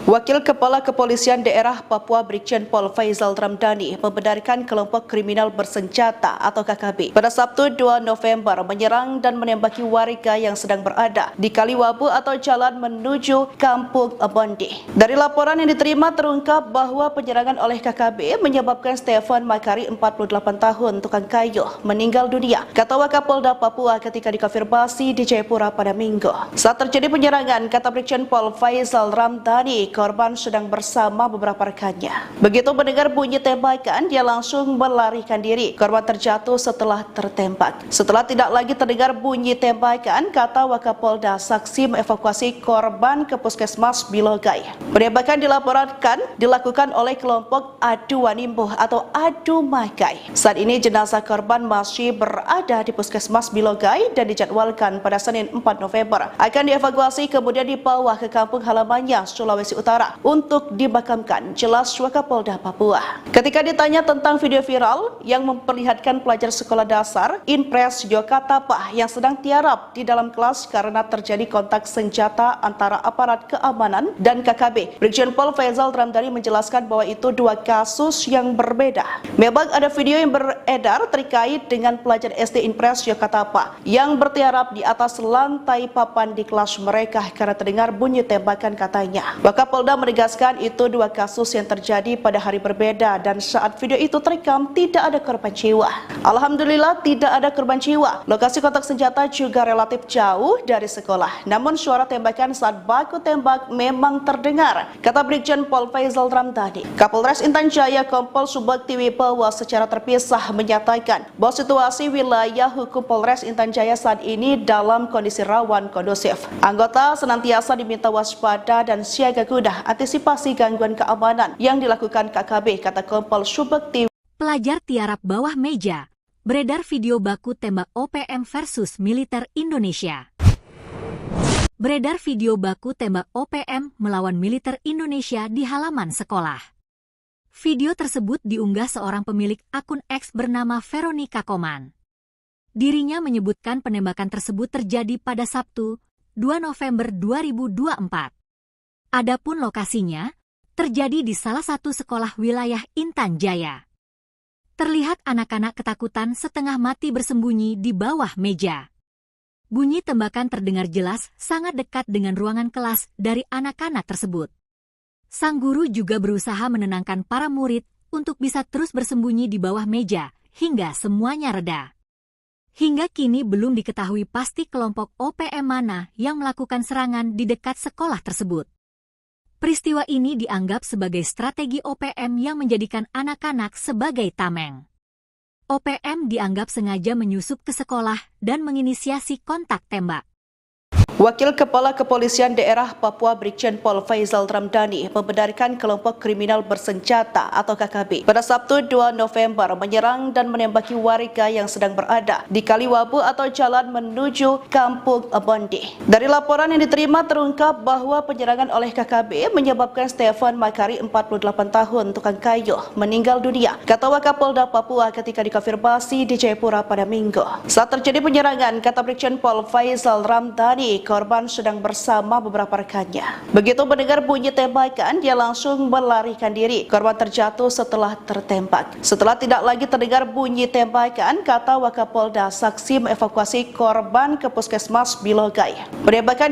Wakil Kepala Kepolisian Daerah Papua Brigjen Pol Faizal Ramdhani membenarkan kelompok kriminal bersenjata atau KKB pada Sabtu 2 November menyerang dan menembaki warga yang sedang berada di Kaliwabu atau jalan menuju Kampung Bondi. Dari laporan yang diterima terungkap bahwa penyerangan oleh KKB menyebabkan Stefan Makari 48 tahun tukang kayu meninggal dunia, kata Wakapolda Papua ketika dikonfirmasi di Jayapura pada Minggu. Saat terjadi penyerangan, kata Brigjen Pol Faizal Ramdhani, korban sedang bersama beberapa rekannya. Begitu mendengar bunyi tembakan, dia langsung melarikan diri. Korban terjatuh setelah tertembak. Setelah tidak lagi terdengar bunyi tembakan, kata Wakapolda, saksi mengevakuasi korban ke Puskesmas Bilogai. Penembakan dilakukan oleh kelompok Adu Wanimbuh atau Adu Makai. Saat ini jenazah korban masih berada di Puskesmas Bilogai dan dijadwalkan pada Senin 4 November akan dievakuasi kemudian dibawa ke kampung halamannya Sulawesi Utara untuk dimakamkan, jelas Wakapolda Papua. Ketika ditanya tentang video viral yang memperlihatkan pelajar sekolah dasar Inpres Yokatapa yang sedang tiarap di dalam kelas karena terjadi kontak senjata antara aparat keamanan dan KKB, Brigjen Pol Faizal Ramdhani menjelaskan bahwa itu dua kasus yang berbeda. Memang ada video yang beredar terkait dengan pelajar SD Inpres Yokatapa yang bertiarap di atas lantai papan di kelas mereka karena terdengar bunyi tembakan, katanya. Wakapolda Wakapolda menegaskan itu dua kasus yang terjadi pada hari berbeda dan saat video itu terekam tidak ada korban jiwa. Alhamdulillah tidak ada korban jiwa. Lokasi kontak senjata juga relatif jauh dari sekolah. Namun suara tembakan saat baku tembak memang terdengar, kata Brigjen Pol Faizal Ramdhani. Kapolres Intan Jaya Kompol Subakti Wibawa secara terpisah menyatakan bahwa situasi wilayah hukum Polres Intan Jaya saat ini dalam kondisi rawan kondusif. Anggota senantiasa diminta waspada dan siaga guna antisipasi gangguan keamanan yang dilakukan KKB, kata Kompol Subakti. Pelajar tiarap bawah meja, beredar video baku tembak OPM versus militer Indonesia. Beredar video baku tembak OPM melawan militer Indonesia di halaman sekolah. Video tersebut diunggah seorang pemilik akun X bernama Veronica Koman. Dirinya menyebutkan penembakan tersebut terjadi pada Sabtu, 2 November 2024. Adapun lokasinya terjadi di salah satu sekolah wilayah Intan Jaya. Terlihat anak-anak ketakutan setengah mati bersembunyi di bawah meja. Bunyi tembakan terdengar jelas sangat dekat dengan ruangan kelas dari anak-anak tersebut. Sang guru juga berusaha menenangkan para murid untuk bisa terus bersembunyi di bawah meja hingga semuanya reda. Hingga kini belum diketahui pasti kelompok OPM mana yang melakukan serangan di dekat sekolah tersebut. Peristiwa ini dianggap sebagai strategi OPM yang menjadikan anak-anak sebagai tameng. OPM dianggap sengaja menyusup ke sekolah dan menginisiasi kontak tembak. Wakil Kepala Kepolisian Daerah Papua Brigjen Pol Faizal Ramdhani membenarkan kelompok kriminal bersenjata atau KKB pada Sabtu 2 November menyerang dan menembaki warga yang sedang berada di Kaliwabu atau jalan menuju Kampung Bondi. Dari laporan yang diterima terungkap bahwa penyerangan oleh KKB menyebabkan Stefan Makari 48 tahun tukang kayu meninggal dunia, kata Wakapolda Papua ketika dikonfirmasi di Jayapura pada Minggu. Saat terjadi penyerangan, kata Brigjen Pol Faizal Ramdhani, korban sedang bersama beberapa rekannya. Begitu mendengar bunyi tembakan, dia langsung melarikan diri. Korban terjatuh setelah tertembak. Setelah tidak lagi terdengar bunyi tembakan, kata Wakapolda, saksi mengevakuasi korban ke Puskesmas Bilogai. Penembakan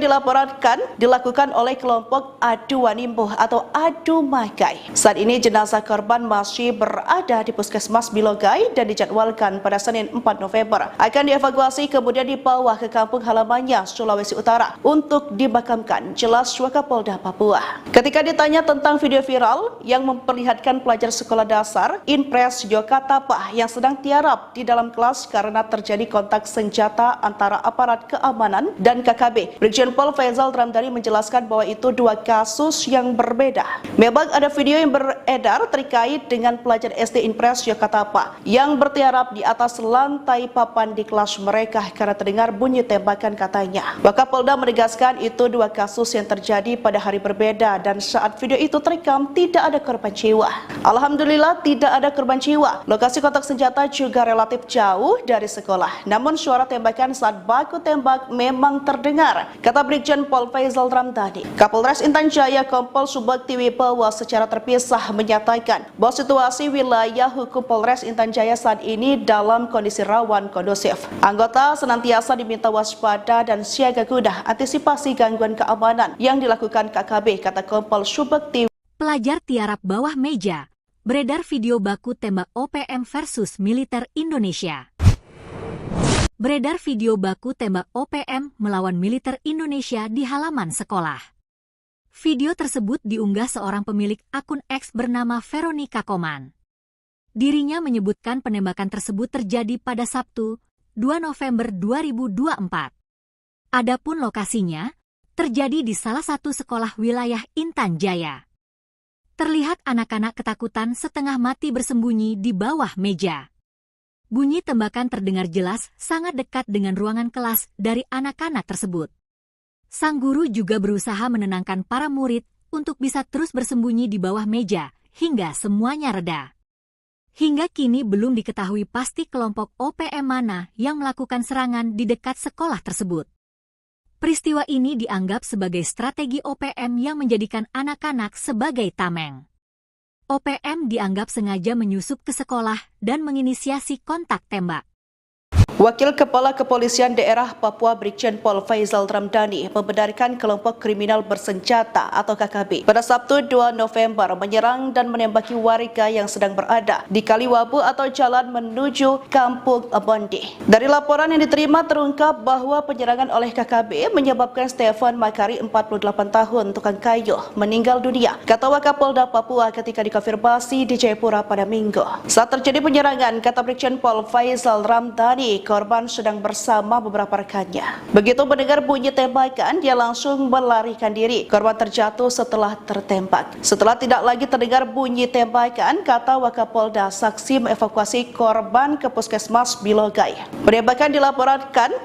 dilakukan oleh kelompok Adu Wanimbo atau Adu Makai. Saat ini jenazah korban masih berada di Puskesmas Bilogai dan dijadwalkan pada Senin 4 November akan dievakuasi kemudian dibawa ke kampung halamannya Sulawesi Utara untuk dimakamkan, jelas Wakapolda Papua. Ketika ditanya tentang video viral yang memperlihatkan pelajar sekolah dasar Impres Yokatapa yang sedang tiarap di dalam kelas karena terjadi kontak senjata antara aparat keamanan dan KKB, Brigjen Pol Faizal Ramdhani menjelaskan bahwa itu dua kasus yang berbeda. Memang ada video yang beredar terkait dengan pelajar SD Impres Yokatapa yang bertiarap di atas lantai papan di kelas mereka karena terdengar bunyi tembakan, katanya. Wakapolda menegaskan itu dua kasus yang terjadi pada hari berbeda dan saat video itu terekam tidak ada korban jiwa. Alhamdulillah tidak ada korban jiwa. Lokasi kontak senjata juga relatif jauh dari sekolah. Namun suara tembakan saat baku tembak memang terdengar, kata Brigjen Pol Faizal Ramdhani. Kapolres Intan Jaya Kompol Subakti Wibawa secara terpisah menyatakan bahwa situasi wilayah hukum Polres Intan Jaya saat ini dalam kondisi rawan kondusif. Anggota senantiasa diminta waspada dan siaga guna antisipasi gangguan keamanan yang dilakukan KKB, kata Kompol Subakti. Pelajar tiarap bawah meja, beredar video baku tembak OPM versus militer Indonesia. Beredar video baku tembak OPM melawan militer Indonesia di halaman sekolah. Video tersebut diunggah seorang pemilik akun X bernama Veronica Koman. Dirinya menyebutkan penembakan tersebut terjadi pada Sabtu, 2 November 2024. Adapun lokasinya terjadi di salah satu sekolah wilayah Intan Jaya. Terlihat anak-anak ketakutan setengah mati bersembunyi di bawah meja. Bunyi tembakan terdengar jelas sangat dekat dengan ruangan kelas dari anak-anak tersebut. Sang guru juga berusaha menenangkan para murid untuk bisa terus bersembunyi di bawah meja hingga semuanya reda. Hingga kini belum diketahui pasti kelompok OPM mana yang melakukan serangan di dekat sekolah tersebut. Peristiwa ini dianggap sebagai strategi OPM yang menjadikan anak-anak sebagai tameng. OPM dianggap sengaja menyusup ke sekolah dan menginisiasi kontak tembak. Wakil Kepala Kepolisian Daerah Papua Brigjen Pol Faizal Ramdhani membenarkan kelompok kriminal bersenjata atau KKB pada Sabtu 2 November menyerang dan menembaki warga yang sedang berada di Kaliwabu atau jalan menuju Kampung Bondi. Dari laporan yang diterima terungkap bahwa penyerangan oleh KKB menyebabkan Stefan Makari 48 tahun tukang kayu meninggal dunia, kata Wakapolda Papua ketika dikonfirmasi di Jayapura pada Minggu. Saat terjadi penyerangan, kata Brigjen Pol Faizal Ramdhani, korban sedang bersama beberapa rekannya. Begitu mendengar bunyi tembakan, dia langsung melarikan diri. Korban terjatuh setelah tertembak. Setelah tidak lagi terdengar bunyi tembakan, kata Wakapolda, saksi mengevakuasi korban ke Puskesmas Bilogai. Penembakan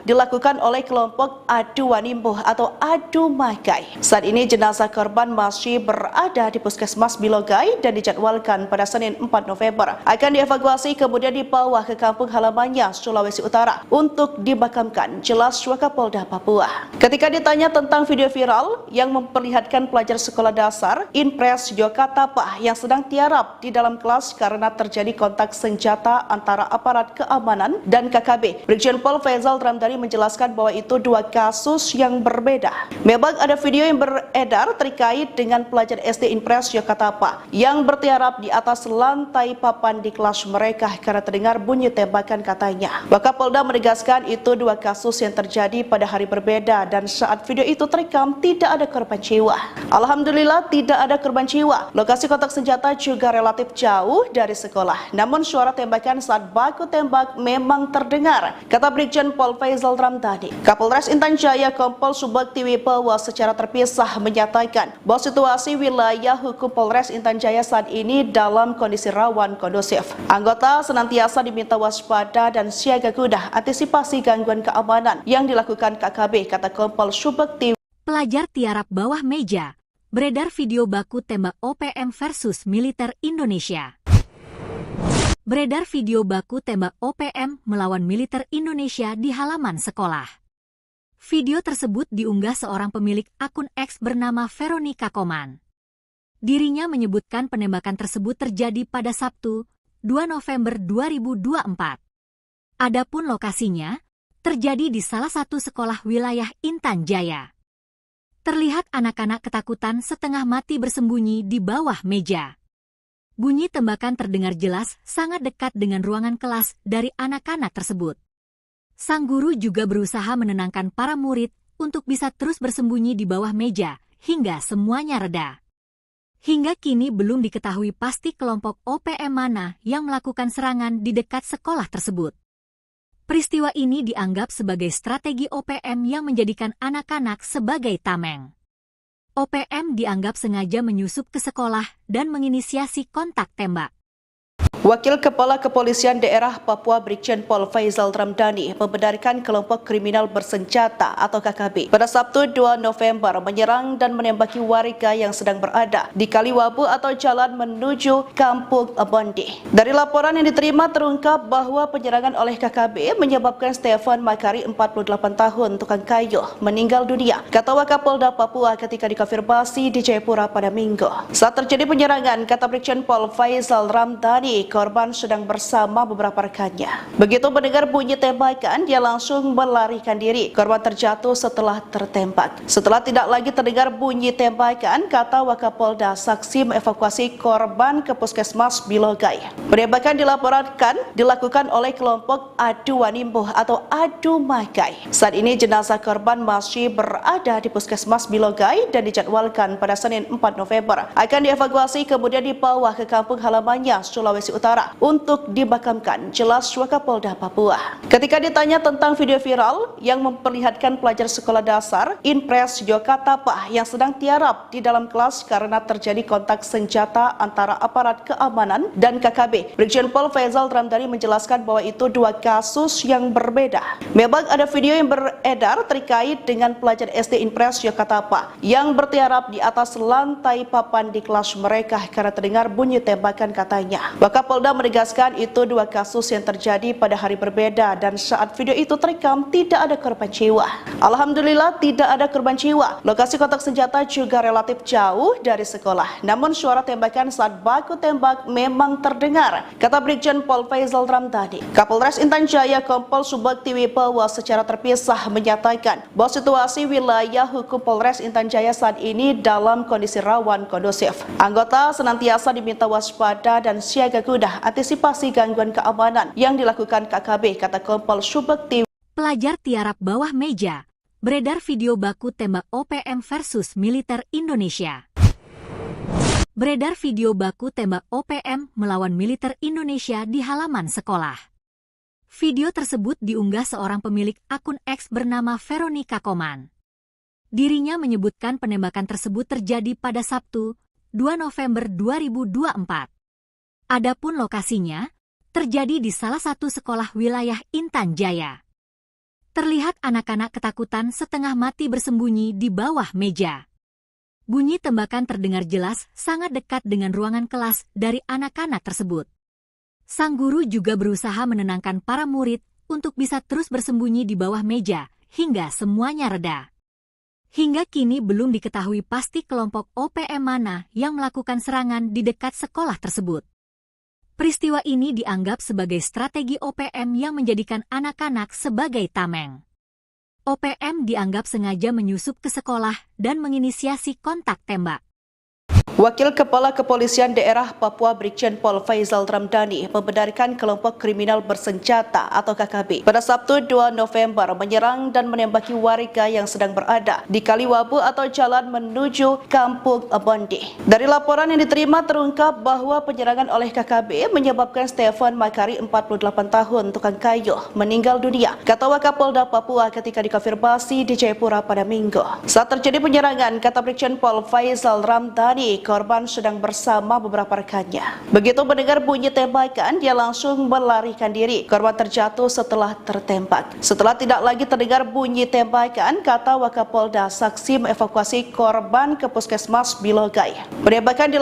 dilakukan oleh kelompok Adu Wanimbuh atau Adu Makai. Saat ini jenazah korban masih berada di Puskesmas Bilogai dan dijadwalkan pada Senin 4 November akan dievakuasi kemudian dibawa ke kampung halamannya Sulawesi Utara untuk dimakamkan, jelas Wakapolda Papua. Ketika ditanya tentang video viral yang memperlihatkan pelajar sekolah dasar Inpres Yokatapa yang sedang tiarap di dalam kelas karena terjadi kontak senjata antara aparat keamanan dan KKB, Brigjen Pol Faizal Ramdhani menjelaskan bahwa itu dua kasus yang berbeda. Memang ada video yang beredar terkait dengan pelajar SD Inpres Yokatapa yang bertiarap di atas lantai papan di kelas mereka karena terdengar bunyi tembakan, katanya. Wakapolda menegaskan itu dua kasus yang terjadi pada hari berbeda dan saat video itu terekam tidak ada korban jiwa. Alhamdulillah tidak ada korban jiwa. Lokasi kontak senjata juga relatif jauh dari sekolah. Namun suara tembakan saat baku tembak memang terdengar, kata Brigjen Pol Faizal Ramdhani. Kapolres Intan Jaya Kompol Subakti Wibowo secara terpisah menyatakan bahwa situasi wilayah hukum Polres Intan Jaya saat ini dalam kondisi rawan kondusif. Anggota senantiasa diminta waspada dan siaga guna antisipasi gangguan keamanan yang dilakukan KKB, kata Kompol Subakti. Pelajar tiarap bawah meja, beredar video baku tembak OPM versus militer Indonesia. Beredar video baku tembak OPM melawan militer Indonesia di halaman sekolah. Video tersebut diunggah seorang pemilik akun X bernama Veronica Koman. Dirinya menyebutkan penembakan tersebut terjadi pada Sabtu, 2 November 2024. Adapun lokasinya terjadi di salah satu sekolah wilayah Intan Jaya. Terlihat anak-anak ketakutan setengah mati bersembunyi di bawah meja. Bunyi tembakan terdengar jelas sangat dekat dengan ruangan kelas dari anak-anak tersebut. Sang guru juga berusaha menenangkan para murid untuk bisa terus bersembunyi di bawah meja hingga semuanya reda. Hingga kini belum diketahui pasti kelompok OPM mana yang melakukan serangan di dekat sekolah tersebut. Peristiwa ini dianggap sebagai strategi OPM yang menjadikan anak-anak sebagai tameng. OPM dianggap sengaja menyusup ke sekolah dan menginisiasi kontak tembak. Wakil Kepala Kepolisian Daerah Papua Brigjen Pol Faizal Ramdhani membenarkan kelompok kriminal bersenjata atau KKB pada Sabtu 2 November menyerang dan menembaki warga yang sedang berada di Kaliwabu atau jalan menuju Kampung Bondi. Dari laporan yang diterima terungkap bahwa penyerangan oleh KKB menyebabkan Stefan Makari 48 tahun tukang kayu meninggal dunia, kata Wakapolda Papua ketika dikonfirmasi di Jayapura pada Minggu. Saat terjadi penyerangan, kata Brigjen Pol Faizal Ramdhani, korban sedang bersama beberapa rekannya. Begitu mendengar bunyi tembakan, dia langsung melarikan diri. Korban terjatuh setelah tertembak. Setelah tidak lagi terdengar bunyi tembakan, kata Wakapolda, saksi mengevakuasi korban ke Puskesmas Bilogai. Penembakan dilakukan oleh kelompok Adu Wanimbuh atau Adu Makai. Saat ini jenazah korban masih berada di Puskesmas Bilogai dan dijadwalkan pada Senin 4 November akan dievakuasi kemudian dibawa ke kampung halamannya Sulawesi Utara untuk dimakamkan, jelas Wakapolda Papua. Ketika ditanya tentang video viral yang memperlihatkan pelajar sekolah dasar Inpres Yokatapa yang sedang tiarap di dalam kelas karena terjadi kontak senjata antara aparat keamanan dan KKB, Brigjen Pol Faizal Ramdhani menjelaskan bahwa itu dua kasus yang berbeda. Memang ada video yang beredar terkait dengan pelajar SD Inpres Yokatapa yang bertiarap di atas lantai papan di kelas mereka karena terdengar bunyi tembakan, katanya. Wakapolda Wakapolda menegaskan itu dua kasus yang terjadi pada hari berbeda dan saat video itu terekam tidak ada korban jiwa. Alhamdulillah tidak ada korban jiwa. Lokasi kontak senjata juga relatif jauh dari sekolah. Namun suara tembakan saat baku tembak memang terdengar, kata Brigjen Pol Faizal Ramdhani. Kapolres Intan Jaya Kompol Subakti Wibowo secara terpisah menyatakan bahwa situasi wilayah hukum Polres Intan Jaya saat ini dalam kondisi rawan kondusif. Anggota senantiasa diminta waspada dan siaga guna antisipasi gangguan keamanan yang dilakukan KKB, kata Kompol Subakti. Pelajar tiarap bawah meja, beredar video baku tembak OPM versus militer Indonesia. Beredar video baku tembak OPM melawan militer Indonesia di halaman sekolah. Video tersebut diunggah seorang pemilik akun X bernama Veronica Koman. Dirinya menyebutkan penembakan tersebut terjadi pada Sabtu, 2 November 2024. Adapun lokasinya terjadi di salah satu sekolah wilayah Intan Jaya. Terlihat anak-anak ketakutan setengah mati bersembunyi di bawah meja. Bunyi tembakan terdengar jelas sangat dekat dengan ruangan kelas dari anak-anak tersebut. Sang guru juga berusaha menenangkan para murid untuk bisa terus bersembunyi di bawah meja hingga semuanya reda. Hingga kini belum diketahui pasti kelompok OPM mana yang melakukan serangan di dekat sekolah tersebut. Peristiwa ini dianggap sebagai strategi OPM yang menjadikan anak-anak sebagai tameng. OPM dianggap sengaja menyusup ke sekolah dan menginisiasi kontak tembak. Wakil Kepala Kepolisian Daerah Papua Brigjen Pol Faizal Ramdhani membenarkan kelompok kriminal bersenjata atau KKB pada Sabtu 2 November menyerang dan menembaki warga yang sedang berada di Kaliwabu atau jalan menuju Kampung Bondi. Dari laporan yang diterima terungkap bahwa penyerangan oleh KKB menyebabkan Stefan Makari 48 tahun tukang kayu meninggal dunia, kata Wakapolda Papua ketika dikonfirmasi di Jayapura pada Minggu. Saat terjadi penyerangan, kata Brigjen Pol Faizal Ramdhani, korban sedang bersama beberapa rekannya. Begitu mendengar bunyi tembakan, dia langsung melarikan diri. Korban terjatuh setelah tertembak. Setelah tidak lagi terdengar bunyi tembakan, kata Wakapolda, saksi mengevakuasi korban ke Puskesmas Bilogai. Penembakan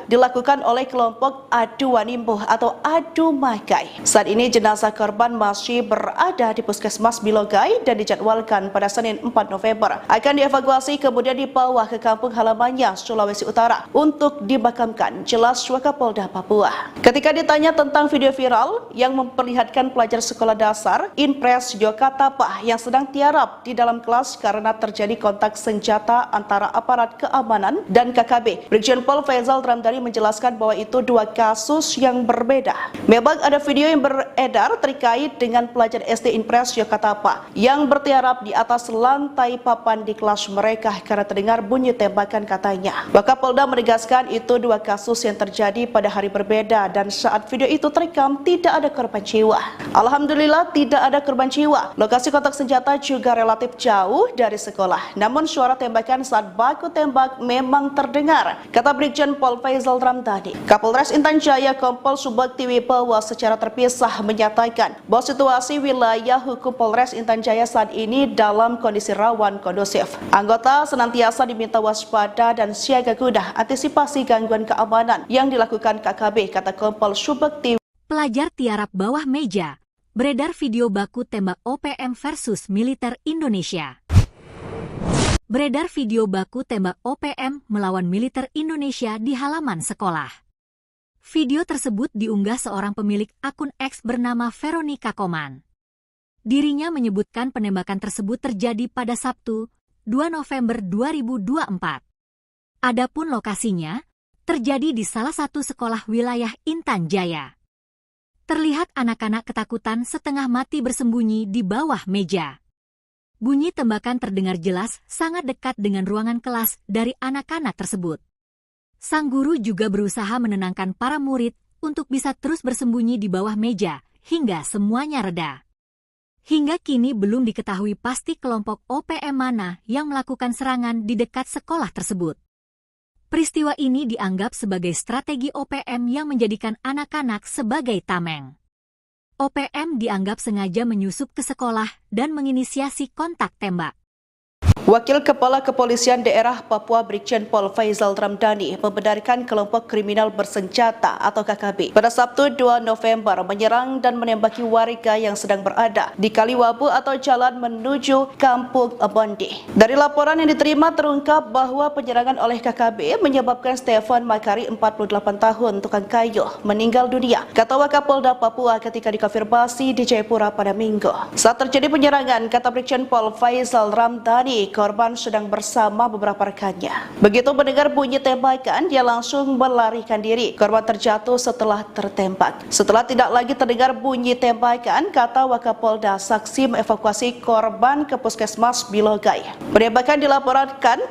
dilakukan oleh kelompok Adu Wanimbuh atau Adu Makai. Saat ini jenazah korban masih berada di Puskesmas Bilogai dan dijadwalkan pada Senin 4 November akan dievakuasi kemudian dibawa ke kampung halamannya Sulawesi Utara untuk dimakamkan, jelas Wakapolda Papua. Ketika ditanya tentang video viral yang memperlihatkan pelajar sekolah dasar Inpres Yokatapa yang sedang tiarap di dalam kelas karena terjadi kontak senjata antara aparat keamanan dan KKB, Brigjen Pol Faizal Ramdhani menjelaskan bahwa itu dua kasus yang berbeda. Memang ada video yang beredar terkait dengan pelajar SD Inpres Yokatapa yang bertiarap di atas lantai papan di kelas mereka karena terdengar bunyi tembakan, katanya. Wakapolda menegaskan itu dua kasus yang terjadi pada hari berbeda dan saat video itu terekam tidak ada korban jiwa. Alhamdulillah tidak ada korban jiwa. Lokasi kontak senjata juga relatif jauh dari sekolah. Namun suara tembakan saat baku tembak memang terdengar, kata Brigjen Pol Faizal Ramdhani. Kapolres Intan Jaya Kompol Subakti Wibowo secara terpisah menyatakan bahwa situasi wilayah hukum Polres Intan Jaya saat ini dalam kondisi rawan kondusif. Anggota senantiasa diminta waspada dan siaga guna antisipasi gangguan keamanan yang dilakukan KKB, kata Kompol Subakti. Pelajar tiarap bawah meja, beredar video baku tembak OPM versus militer Indonesia. Beredar video baku tembak OPM melawan militer Indonesia di halaman sekolah. Video tersebut diunggah seorang pemilik akun X bernama Veronica Koman. Dirinya menyebutkan penembakan tersebut terjadi pada Sabtu, 2 November 2024. Adapun lokasinya terjadi di salah satu sekolah wilayah Intan Jaya. Terlihat anak-anak ketakutan setengah mati bersembunyi di bawah meja. Bunyi tembakan terdengar jelas sangat dekat dengan ruangan kelas dari anak-anak tersebut. Sang guru juga berusaha menenangkan para murid untuk bisa terus bersembunyi di bawah meja hingga semuanya reda. Hingga kini belum diketahui pasti kelompok OPM mana yang melakukan serangan di dekat sekolah tersebut. Peristiwa ini dianggap sebagai strategi OPM yang menjadikan anak-anak sebagai tameng. OPM dianggap sengaja menyusup ke sekolah dan menginisiasi kontak tembak. Wakil Kepala Kepolisian Daerah Papua Brigjen Pol Faizal Ramdhani membenarkan kelompok kriminal bersenjata atau KKB pada Sabtu 2 November menyerang dan menembaki warga yang sedang berada di Kaliwabu atau jalan menuju Kampung Bondi. Dari laporan yang diterima terungkap bahwa penyerangan oleh KKB menyebabkan Stefan Makari 48 tahun tukang kayu meninggal dunia, kata Wakapolda Papua ketika dikonfirmasi di Jayapura pada Minggu. Saat terjadi penyerangan, kata Brigjen Pol Faizal Ramdhani, korban sedang bersama beberapa rekannya. Begitu mendengar bunyi tembakan, dia langsung melarikan diri. Korban terjatuh setelah tertembak. Setelah tidak lagi terdengar bunyi tembakan, kata Wakapolda, saksi mengevakuasi korban ke Puskesmas Bilogai. Penembakan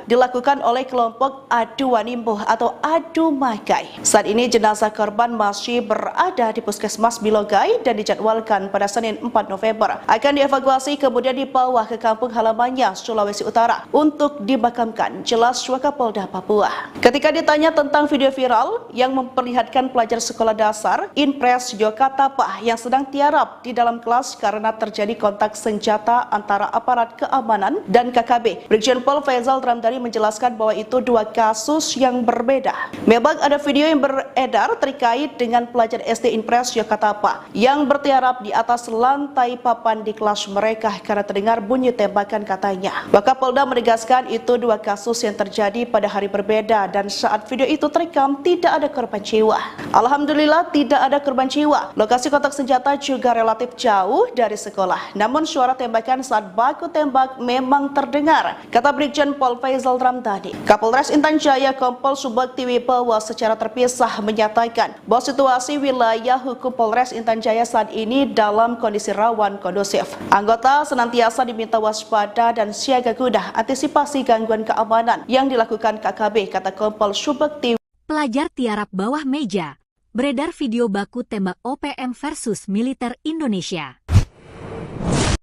dilakukan oleh kelompok Adu Wanimbuh atau Adu Makai. Saat ini jenazah korban masih berada di Puskesmas Bilogai dan dijadwalkan pada Senin 4 November akan dievakuasi kemudian dibawa ke kampung halamannya Sulawesi Utara untuk dimakamkan, jelas Wakapolda Papua. Ketika ditanya tentang video viral yang memperlihatkan pelajar sekolah dasar Inpres Yokatapah yang sedang tiarap di dalam kelas karena terjadi kontak senjata antara aparat keamanan dan KKB, Brigjen Pol Faizal Ramdhani menjelaskan bahwa itu dua kasus yang berbeda. Memang ada video yang beredar terkait dengan pelajar SD Inpres Yokatapah yang bertiarap di atas lantai papan di kelas mereka karena terdengar bunyi tembakan, katanya. Wakapolda menegaskan itu dua kasus yang terjadi pada hari berbeda dan saat video itu terekam tidak ada korban jiwa. Alhamdulillah tidak ada korban jiwa. Lokasi kontak senjata juga relatif jauh dari sekolah. Namun suara tembakan saat baku tembak memang terdengar, kata Brigjen Pol Faizal Ramdhani. Kapolres Intan Jaya Kompol Subakti Wibowo secara terpisah menyatakan bahwa situasi wilayah hukum Polres Intan Jaya saat ini dalam kondisi rawan kondusif. Anggota senantiasa diminta waspada dan siaga guna antisipasi gangguan keamanan yang dilakukan KKB, kata Kompol Subakti. Pelajar tiarap bawah meja, beredar video baku tembak OPM versus militer Indonesia.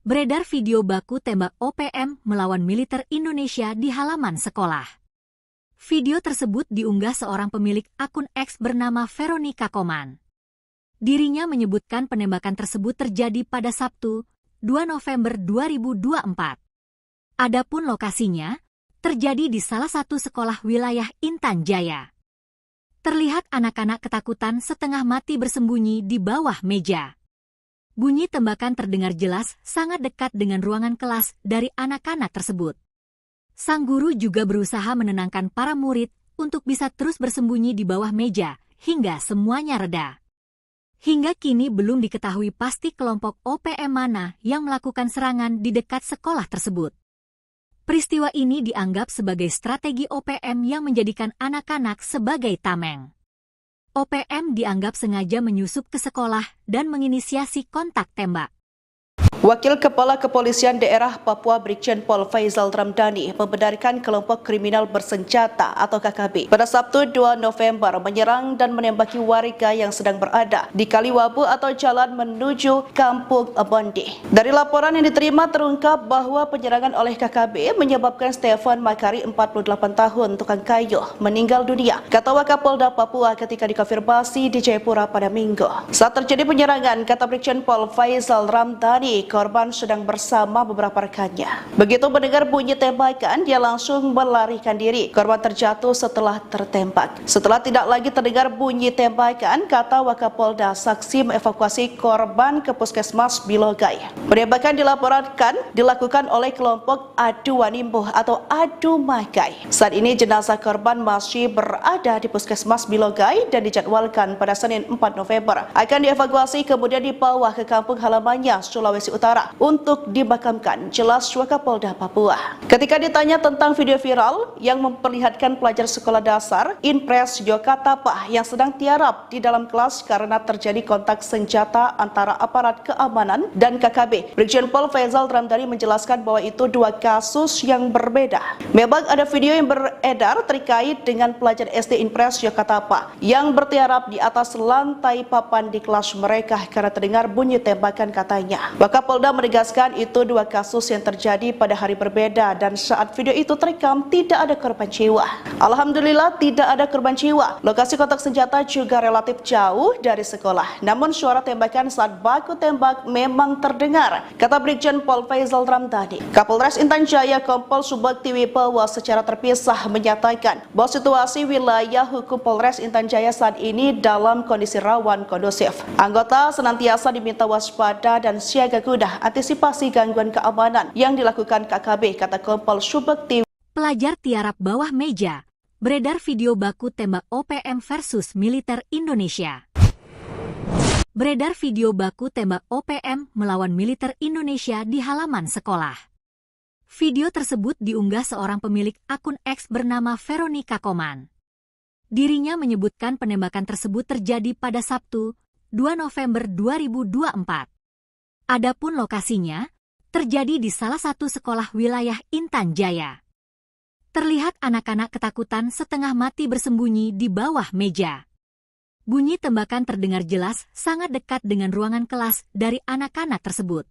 Beredar video baku tembak OPM melawan militer Indonesia di halaman sekolah. Video tersebut diunggah seorang pemilik akun X bernama Veronica Koman. Dirinya menyebutkan penembakan tersebut terjadi pada Sabtu, 2 November 2024. Adapun lokasinya terjadi di salah satu sekolah wilayah Intan Jaya. Terlihat anak-anak ketakutan setengah mati bersembunyi di bawah meja. Bunyi tembakan terdengar jelas sangat dekat dengan ruangan kelas dari anak-anak tersebut. Sang guru juga berusaha menenangkan para murid untuk bisa terus bersembunyi di bawah meja hingga semuanya reda. Hingga kini belum diketahui pasti kelompok OPM mana yang melakukan serangan di dekat sekolah tersebut. Peristiwa ini dianggap sebagai strategi OPM yang menjadikan anak-anak sebagai tameng. OPM dianggap sengaja menyusup ke sekolah dan menginisiasi kontak tembak. Wakil Kepala Kepolisian Daerah Papua Brigjen Pol Faizal Ramdhani membenarkan kelompok kriminal bersenjata atau KKB pada Sabtu 2 November menyerang dan menembaki warga yang sedang berada di Kaliwabu atau jalan menuju Kampung Bondi. Dari laporan yang diterima terungkap bahwa penyerangan oleh KKB menyebabkan Stefan Makari 48 tahun tukang kayu meninggal dunia, kata Wakapolda Papua ketika dikonfirmasi di Jayapura pada Minggu. Saat terjadi penyerangan, kata Brigjen Pol Faizal Ramdhani, korban sedang bersama beberapa rekannya. Begitu mendengar bunyi tembakan, dia langsung melarikan diri. Korban terjatuh setelah tertembak. Setelah tidak lagi terdengar bunyi tembakan, kata Wakapolda, saksi mengevakuasi korban ke Puskesmas Bilogai. Penembakan dilakukan oleh kelompok Adu Wanimbuh atau Adu Makai. Saat ini jenazah korban masih berada di Puskesmas Bilogai dan dijadwalkan pada Senin 4 November akan dievakuasi kemudian dibawa ke kampung halamannya Sulawesi Utara untuk dimakamkan, jelas Wakapolda Papua. Ketika ditanya tentang video viral yang memperlihatkan pelajar sekolah dasar Inpres Yokatapah yang sedang tiarap di dalam kelas karena terjadi kontak senjata antara aparat keamanan dan KKB, Brigjen Pol Faizal Ramdhani menjelaskan bahwa itu dua kasus yang berbeda. Memang ada video yang beredar terkait dengan pelajar SD Inpres Yokatapah yang bertiarap di atas lantai papan di kelas mereka karena terdengar bunyi tembakan, katanya. Wakapolda Wakapolda menegaskan itu dua kasus yang terjadi pada hari berbeda dan saat video itu terekam tidak ada korban jiwa. Alhamdulillah tidak ada korban jiwa. Lokasi kontak senjata juga relatif jauh dari sekolah. Namun suara tembakan saat baku tembak memang terdengar, kata Brigjen Pol Faizal Ramdhani. Kapolres Intan Jaya Kompol Subakti Wibowo secara terpisah menyatakan bahwa situasi wilayah hukum Polres Intan Jaya saat ini dalam kondisi rawan kondusif. Anggota senantiasa diminta waspada dan siaga guna antisipasi gangguan keamanan yang dilakukan KKB, kata Kompol Subakti. Pelajar tiarap bawah meja, beredar video baku tembak OPM versus militer Indonesia. Beredar video baku tembak OPM melawan militer Indonesia di halaman sekolah. Video tersebut diunggah seorang pemilik akun X bernama Veronica Koman. Dirinya menyebutkan penembakan tersebut terjadi pada Sabtu, 2 November 2024. Adapun lokasinya terjadi di salah satu sekolah wilayah Intan Jaya. Terlihat anak-anak ketakutan setengah mati bersembunyi di bawah meja. Bunyi tembakan terdengar jelas sangat dekat dengan ruangan kelas dari anak-anak tersebut.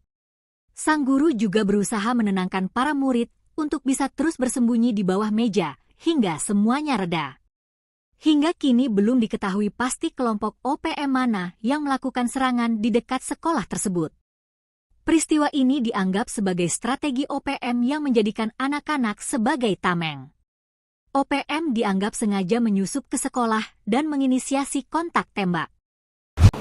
Sang guru juga berusaha menenangkan para murid untuk bisa terus bersembunyi di bawah meja hingga semuanya reda. Hingga kini belum diketahui pasti kelompok OPM mana yang melakukan serangan di dekat sekolah tersebut. Peristiwa ini dianggap sebagai strategi OPM yang menjadikan anak-anak sebagai tameng. OPM dianggap sengaja menyusup ke sekolah dan menginisiasi kontak tembak.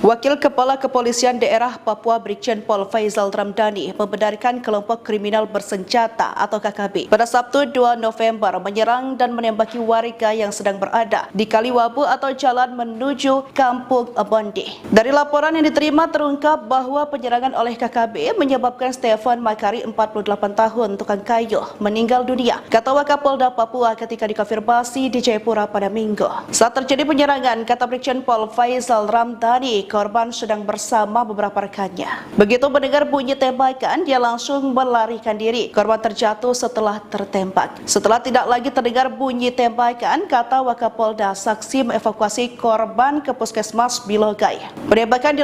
Wakil Kepala Kepolisian Daerah Papua Brigjen Pol Faizal Ramdhani membenarkan kelompok kriminal bersenjata atau KKB pada Sabtu 2 November menyerang dan menembaki warga yang sedang berada di Kaliwabu atau jalan menuju Kampung Bondi. Dari laporan yang diterima terungkap bahwa penyerangan oleh KKB menyebabkan Stefan Makari 48 tahun tukang kayu meninggal dunia, kata Wakapolda Papua ketika dikonfirmasi di Jayapura pada Minggu. Saat terjadi penyerangan, kata Brigjen Pol Faizal Ramdhani, korban sedang bersama beberapa rekannya. Begitu mendengar bunyi tembakan, dia langsung melarikan diri. Korban terjatuh setelah tertembak. Setelah tidak lagi terdengar bunyi tembakan, kata Wakapolda, saksi mengevakuasi korban ke Puskesmas Bilogai. Penembakan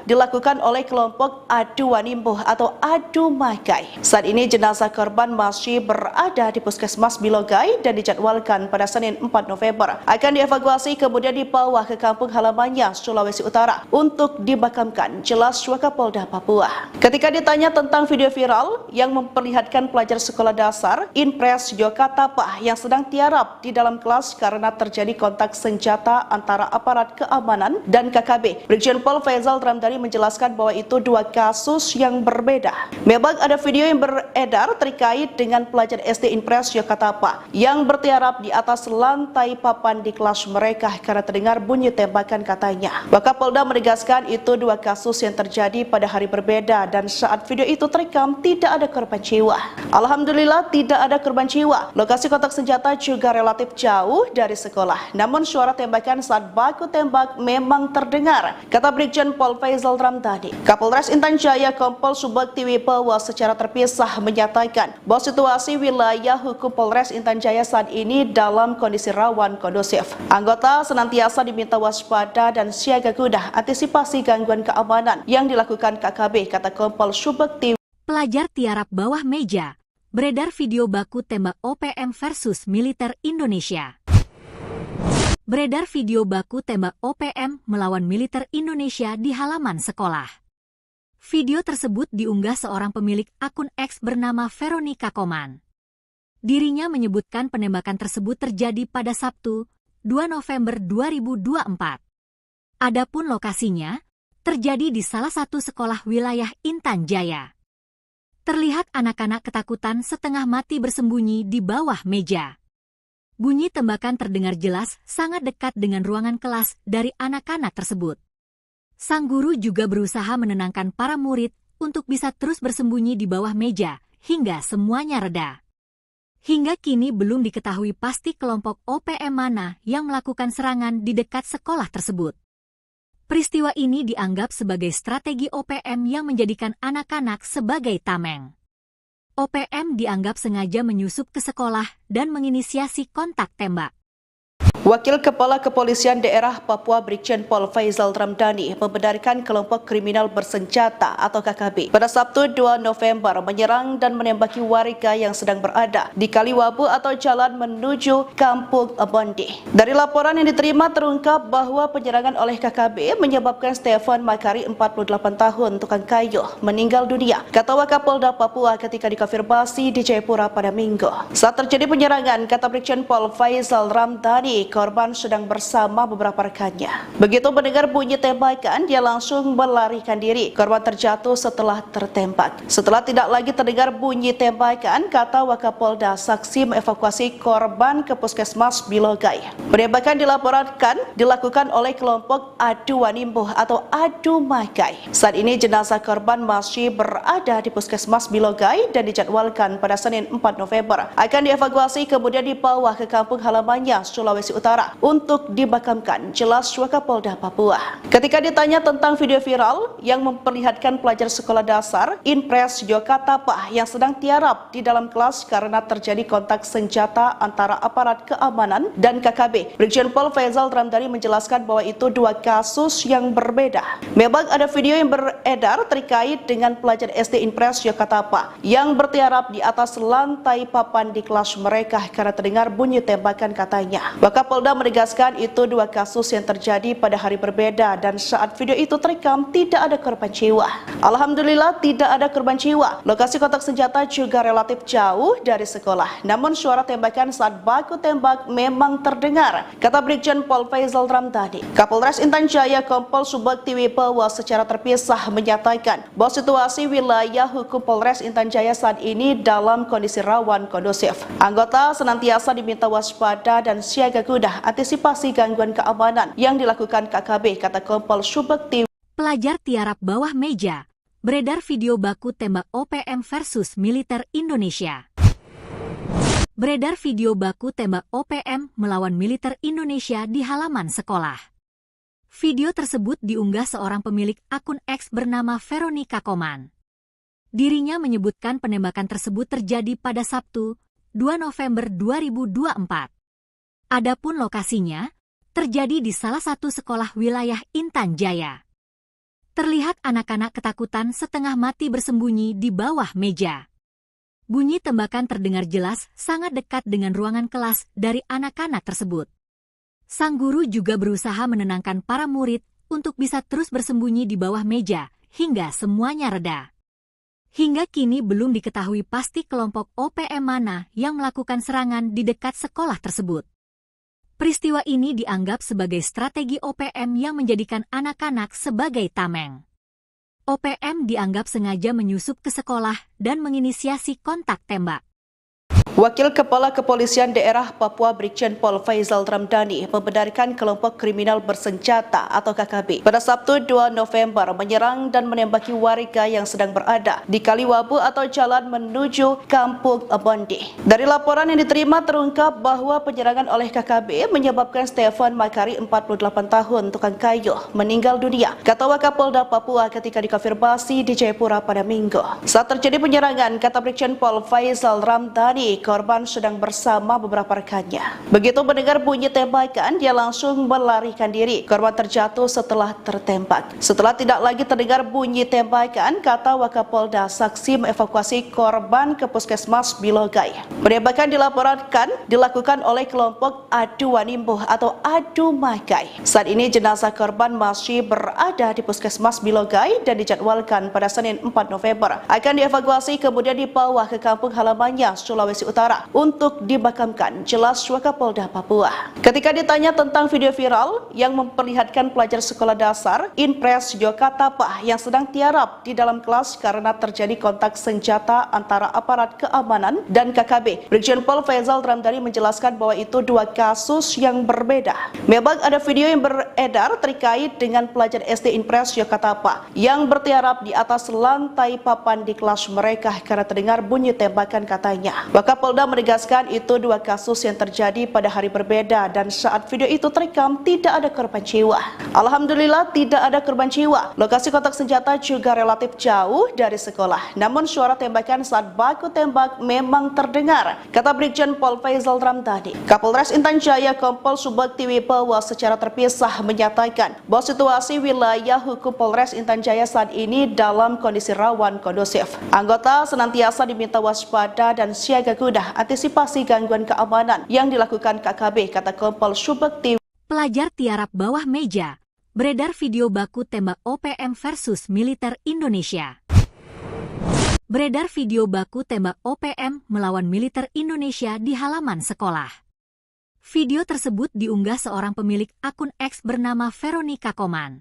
dilakukan oleh kelompok Adu Wanimbuh atau Adu Makai. Saat ini jenazah korban masih berada di Puskesmas Bilogai dan dijadwalkan pada Senin 4 November akan dievakuasi kemudian dibawa ke kampung halamannya Sulawesi Utara untuk dimakamkan, jelas Wakapolda Papua. Ketika ditanya tentang video viral yang memperlihatkan pelajar sekolah dasar Inpres Yokatapa yang sedang tiarap di dalam kelas karena terjadi kontak senjata antara aparat keamanan dan KKB, Brigjen Pol Faizal Ramdhani menjelaskan bahwa itu dua kasus yang berbeda. Memang ada video yang beredar terkait dengan pelajar SD Inpres Yokatapa yang bertiarap di atas lantai papan di kelas mereka karena terdengar bunyi tembakan, katanya. Wakapolda menegaskan itu dua kasus yang terjadi pada hari berbeda dan saat video itu terekam tidak ada korban jiwa. Alhamdulillah tidak ada korban jiwa. Lokasi kontak senjata juga relatif jauh dari sekolah. Namun suara tembakan saat baku tembak memang terdengar, kata Brigjen Pol Faizal Ramdhani. Kapolres Intan Jaya Kompol Subakti Wibowo secara terpisah menyatakan bahwa situasi wilayah hukum Polres Intan Jaya saat ini dalam kondisi rawan kondusif. Anggota senantiasa diminta waspada dan siaga guna antisipasi gangguan keamanan yang dilakukan KKB, kata Kompol Subakti. Pelajar tiarap bawah meja, beredar video baku tembak OPM versus militer Indonesia. Beredar video baku tembak OPM melawan militer Indonesia di halaman sekolah. Video tersebut diunggah seorang pemilik akun X bernama Veronica Koman. Dirinya menyebutkan penembakan tersebut terjadi pada Sabtu, 2 November 2024. Adapun lokasinya terjadi di salah satu sekolah wilayah Intan Jaya. Terlihat anak-anak ketakutan setengah mati bersembunyi di bawah meja. Bunyi tembakan terdengar jelas sangat dekat dengan ruangan kelas dari anak-anak tersebut. Sang guru juga berusaha menenangkan para murid untuk bisa terus bersembunyi di bawah meja hingga semuanya reda. Hingga kini belum diketahui pasti kelompok OPM mana yang melakukan serangan di dekat sekolah tersebut. Peristiwa ini dianggap sebagai strategi OPM yang menjadikan anak-anak sebagai tameng. OPM dianggap sengaja menyusup ke sekolah dan menginisiasi kontak tembak. Wakil Kepala Kepolisian Daerah Papua Brigjen Pol Faizal Ramdhani membenarkan kelompok kriminal bersenjata atau KKB pada Sabtu 2 November menyerang dan menembaki warga yang sedang berada di Kaliwabu atau jalan menuju Kampung Bondi. Dari laporan yang diterima terungkap bahwa penyerangan oleh KKB menyebabkan Stefan Makari 48 tahun tukang kayu meninggal dunia, kata Wakapolda Papua ketika dikonfirmasi di Jayapura pada Minggu. Saat terjadi penyerangan, kata Brigjen Pol Faizal Ramdhani, korban sedang bersama beberapa rekannya. Begitu mendengar bunyi tembakan, dia langsung melarikan diri. Korban terjatuh setelah tertembak. Setelah tidak lagi terdengar bunyi tembakan, kata Wakapolda, saksi mengevakuasi korban ke Puskesmas Bilogai. Penembakan dilakukan oleh kelompok Adu Wanimbuh atau Adu Makai. Saat ini jenazah korban masih berada di Puskesmas Bilogai dan dijadwalkan pada Senin 4 November akan dievakuasi kemudian dibawa ke kampung halamannya Sulawesi Utara untuk dimakamkan, jelas Wakapolda Papua. Ketika ditanya tentang video viral yang memperlihatkan pelajar sekolah dasar Inpres Yokatapa yang sedang tiarap di dalam kelas karena terjadi kontak senjata antara aparat keamanan dan KKB, Brigjen Pol Faizal Ramdhani menjelaskan bahwa itu dua kasus yang berbeda. Memang ada video yang beredar terkait dengan pelajar SD Inpres Yokatapa yang bertiarap di atas lantai papan di kelas mereka karena terdengar bunyi tembakan, katanya. Wakapolda menegaskan itu dua kasus yang terjadi pada hari berbeda dan saat video itu terekam tidak ada korban jiwa. Alhamdulillah tidak ada korban jiwa. Lokasi kontak senjata juga relatif jauh dari sekolah. Namun suara tembakan saat baku tembak memang terdengar, kata Brigjen Pol Faizal Ramdhani. Kapolres Intan Jaya Kompol Subakti Wibowo secara terpisah menyatakan bahwa situasi wilayah hukum Polres Intan Jaya saat ini dalam kondisi rawan kondusif. Anggota senantiasa diminta waspada dan siaga guna antisipasi gangguan keamanan yang dilakukan KKB, kata Kompol Subakti. Pelajar tiarap bawah meja, beredar video baku tembak OPM versus militer Indonesia. Beredar video baku tembak OPM melawan militer Indonesia di halaman sekolah. Video tersebut diunggah seorang pemilik akun X bernama Veronica Koman. Dirinya menyebutkan penembakan tersebut terjadi pada Sabtu, 2 November 2024. Adapun lokasinya terjadi di salah satu sekolah wilayah Intan Jaya. Terlihat anak-anak ketakutan setengah mati bersembunyi di bawah meja. Bunyi tembakan terdengar jelas sangat dekat dengan ruangan kelas dari anak-anak tersebut. Sang guru juga berusaha menenangkan para murid untuk bisa terus bersembunyi di bawah meja hingga semuanya reda. Hingga kini belum diketahui pasti kelompok OPM mana yang melakukan serangan di dekat sekolah tersebut. Peristiwa ini dianggap sebagai strategi OPM yang menjadikan anak-anak sebagai tameng. OPM dianggap sengaja menyusup ke sekolah dan menginisiasi kontak tembak. Wakil Kepala Kepolisian Daerah Papua Brigjen Pol Faizal Ramdhani membenarkan kelompok kriminal bersenjata atau KKB pada Sabtu 2 November menyerang dan menembaki warga yang sedang berada di Kaliwabu atau jalan menuju Kampung Bondi. Dari laporan yang diterima terungkap bahwa penyerangan oleh KKB menyebabkan Stefan Makari 48 tahun tukang kayu meninggal dunia, kata Wakapolda Papua ketika dikonfirmasi di Jayapura pada Minggu. Saat terjadi penyerangan, kata Brigjen Pol Faizal Ramdhani, korban sedang bersama beberapa rekannya. Begitu mendengar bunyi tembakan, dia langsung melarikan diri. Korban terjatuh setelah tertembak. Setelah tidak lagi terdengar bunyi tembakan, kata Wakapolda, saksi mengevakuasi korban ke Puskesmas Bilogai. Penembakan dilakukan oleh kelompok Adu Wanimbuh atau Adu Makai. Saat ini jenazah korban masih berada di Puskesmas Bilogai dan dijadwalkan pada Senin 4 November akan dievakuasi kemudian dibawa ke kampung halamannya Sulawesi Utara untuk dimakamkan, jelas Wakapolda Papua. Ketika ditanya tentang video viral yang memperlihatkan pelajar sekolah dasar Inpres Yokatapa yang sedang tiarap di dalam kelas karena terjadi kontak senjata antara aparat keamanan dan KKB, Brigjen Pol Faizal Ramdhani menjelaskan bahwa itu dua kasus yang berbeda. Memang ada video yang beredar terkait dengan pelajar SD Inpres Yokatapa yang bertiarap di atas lantai papan di kelas mereka karena terdengar bunyi tembakan, katanya. Wakapolda Wakapolda menegaskan itu dua kasus yang terjadi pada hari berbeda dan saat video itu terekam tidak ada korban jiwa. Alhamdulillah tidak ada korban jiwa. Lokasi kontak senjata juga relatif jauh dari sekolah. Namun suara tembakan saat baku tembak memang terdengar, kata Brigjen Pol Faizal Ramdhani. Kapolres Intan Jaya Kompol Subakti Wibawa secara terpisah menyatakan bahwa situasi wilayah hukum Polres Intan Jaya saat ini dalam kondisi rawan kondusif. Anggota senantiasa diminta waspada dan siaga guna antisipasi gangguan keamanan yang dilakukan KKB, kata Kompol Subakti. Pelajar tiarap bawah meja, beredar video baku tembak OPM versus militer Indonesia. Beredar video baku tembak OPM melawan militer Indonesia di halaman sekolah. Video tersebut diunggah seorang pemilik akun X bernama Veronica Koman.